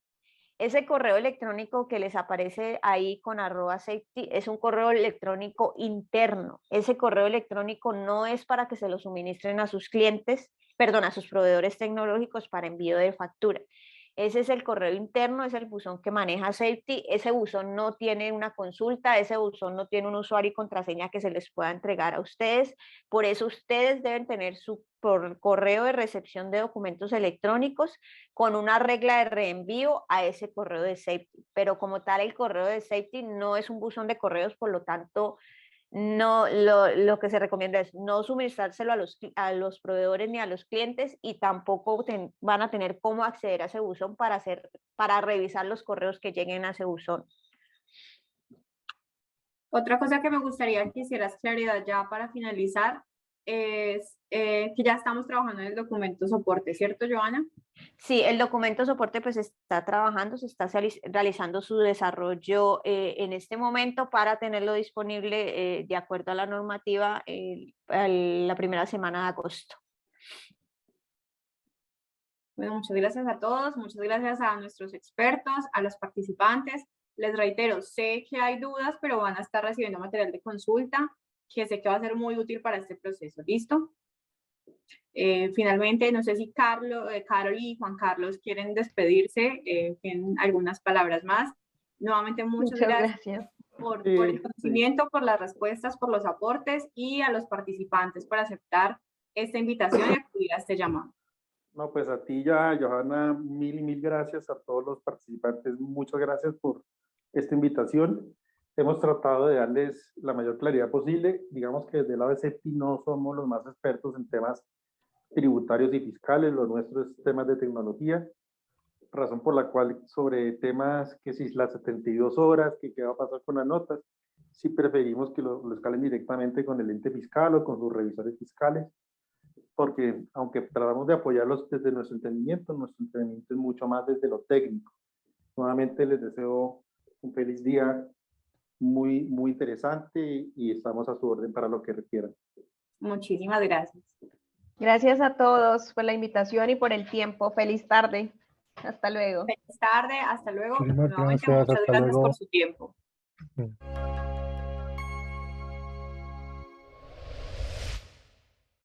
Ese correo electrónico que les aparece ahí con @safety es un correo electrónico interno. Ese correo electrónico no es para que se lo suministren a sus clientes, perdón, a sus proveedores tecnológicos para envío de factura. Ese es el correo interno, es el buzón que maneja Safety. Ese buzón no tiene una consulta, ese buzón no tiene un usuario y contraseña que se les pueda entregar a ustedes. Por eso ustedes deben tener su correo de recepción de documentos electrónicos con una regla de reenvío a ese correo de Safety. Pero como tal, el correo de Safety no es un buzón de correos, por lo tanto, no, lo que se recomienda es no suministrárselo a los proveedores ni a los clientes, y tampoco van a tener cómo acceder a ese buzón para revisar los correos que lleguen a ese buzón. Otra cosa que me gustaría que hicieras claridad ya para finalizar es que ya estamos trabajando en el documento soporte, ¿cierto, Joana? Sí, el documento soporte pues está trabajando, se está realizando su desarrollo en este momento para tenerlo disponible de acuerdo a la normativa la primera semana de agosto. Bueno, muchas gracias a todos, muchas gracias a nuestros expertos, a los participantes. Les reitero, sé que hay dudas, pero van a estar recibiendo material de consulta que sé que va a ser muy útil para este proceso. ¿Listo? Finalmente, no sé si Carol y Juan Carlos quieren despedirse, tienen algunas palabras más. Nuevamente, muchas gracias. Por el conocimiento, por las respuestas, por los aportes, y a los participantes por aceptar esta invitación y acudir a este llamado. No, pues a ti ya, Johanna, mil gracias. A todos los participantes, muchas gracias por esta invitación. Hemos tratado de darles la mayor claridad posible. Digamos que desde el lado de Safety no somos los más expertos en temas tributarios y fiscales, lo nuestro es temas de tecnología, razón por la cual sobre temas que si las 72 horas, que qué va a pasar con las notas, sí preferimos que lo escalen directamente con el ente fiscal o con sus revisores fiscales, porque aunque tratamos de apoyarlos desde nuestro entendimiento es mucho más desde lo técnico. Nuevamente les deseo un feliz día, muy interesante, y estamos a su orden para lo que requieran. Muchísimas gracias. Gracias a todos por la invitación y por el tiempo. Feliz tarde. Hasta luego. Feliz tarde, hasta luego. Muchísimas Nuevamente, gracias, muchas hasta gracias luego. por su tiempo.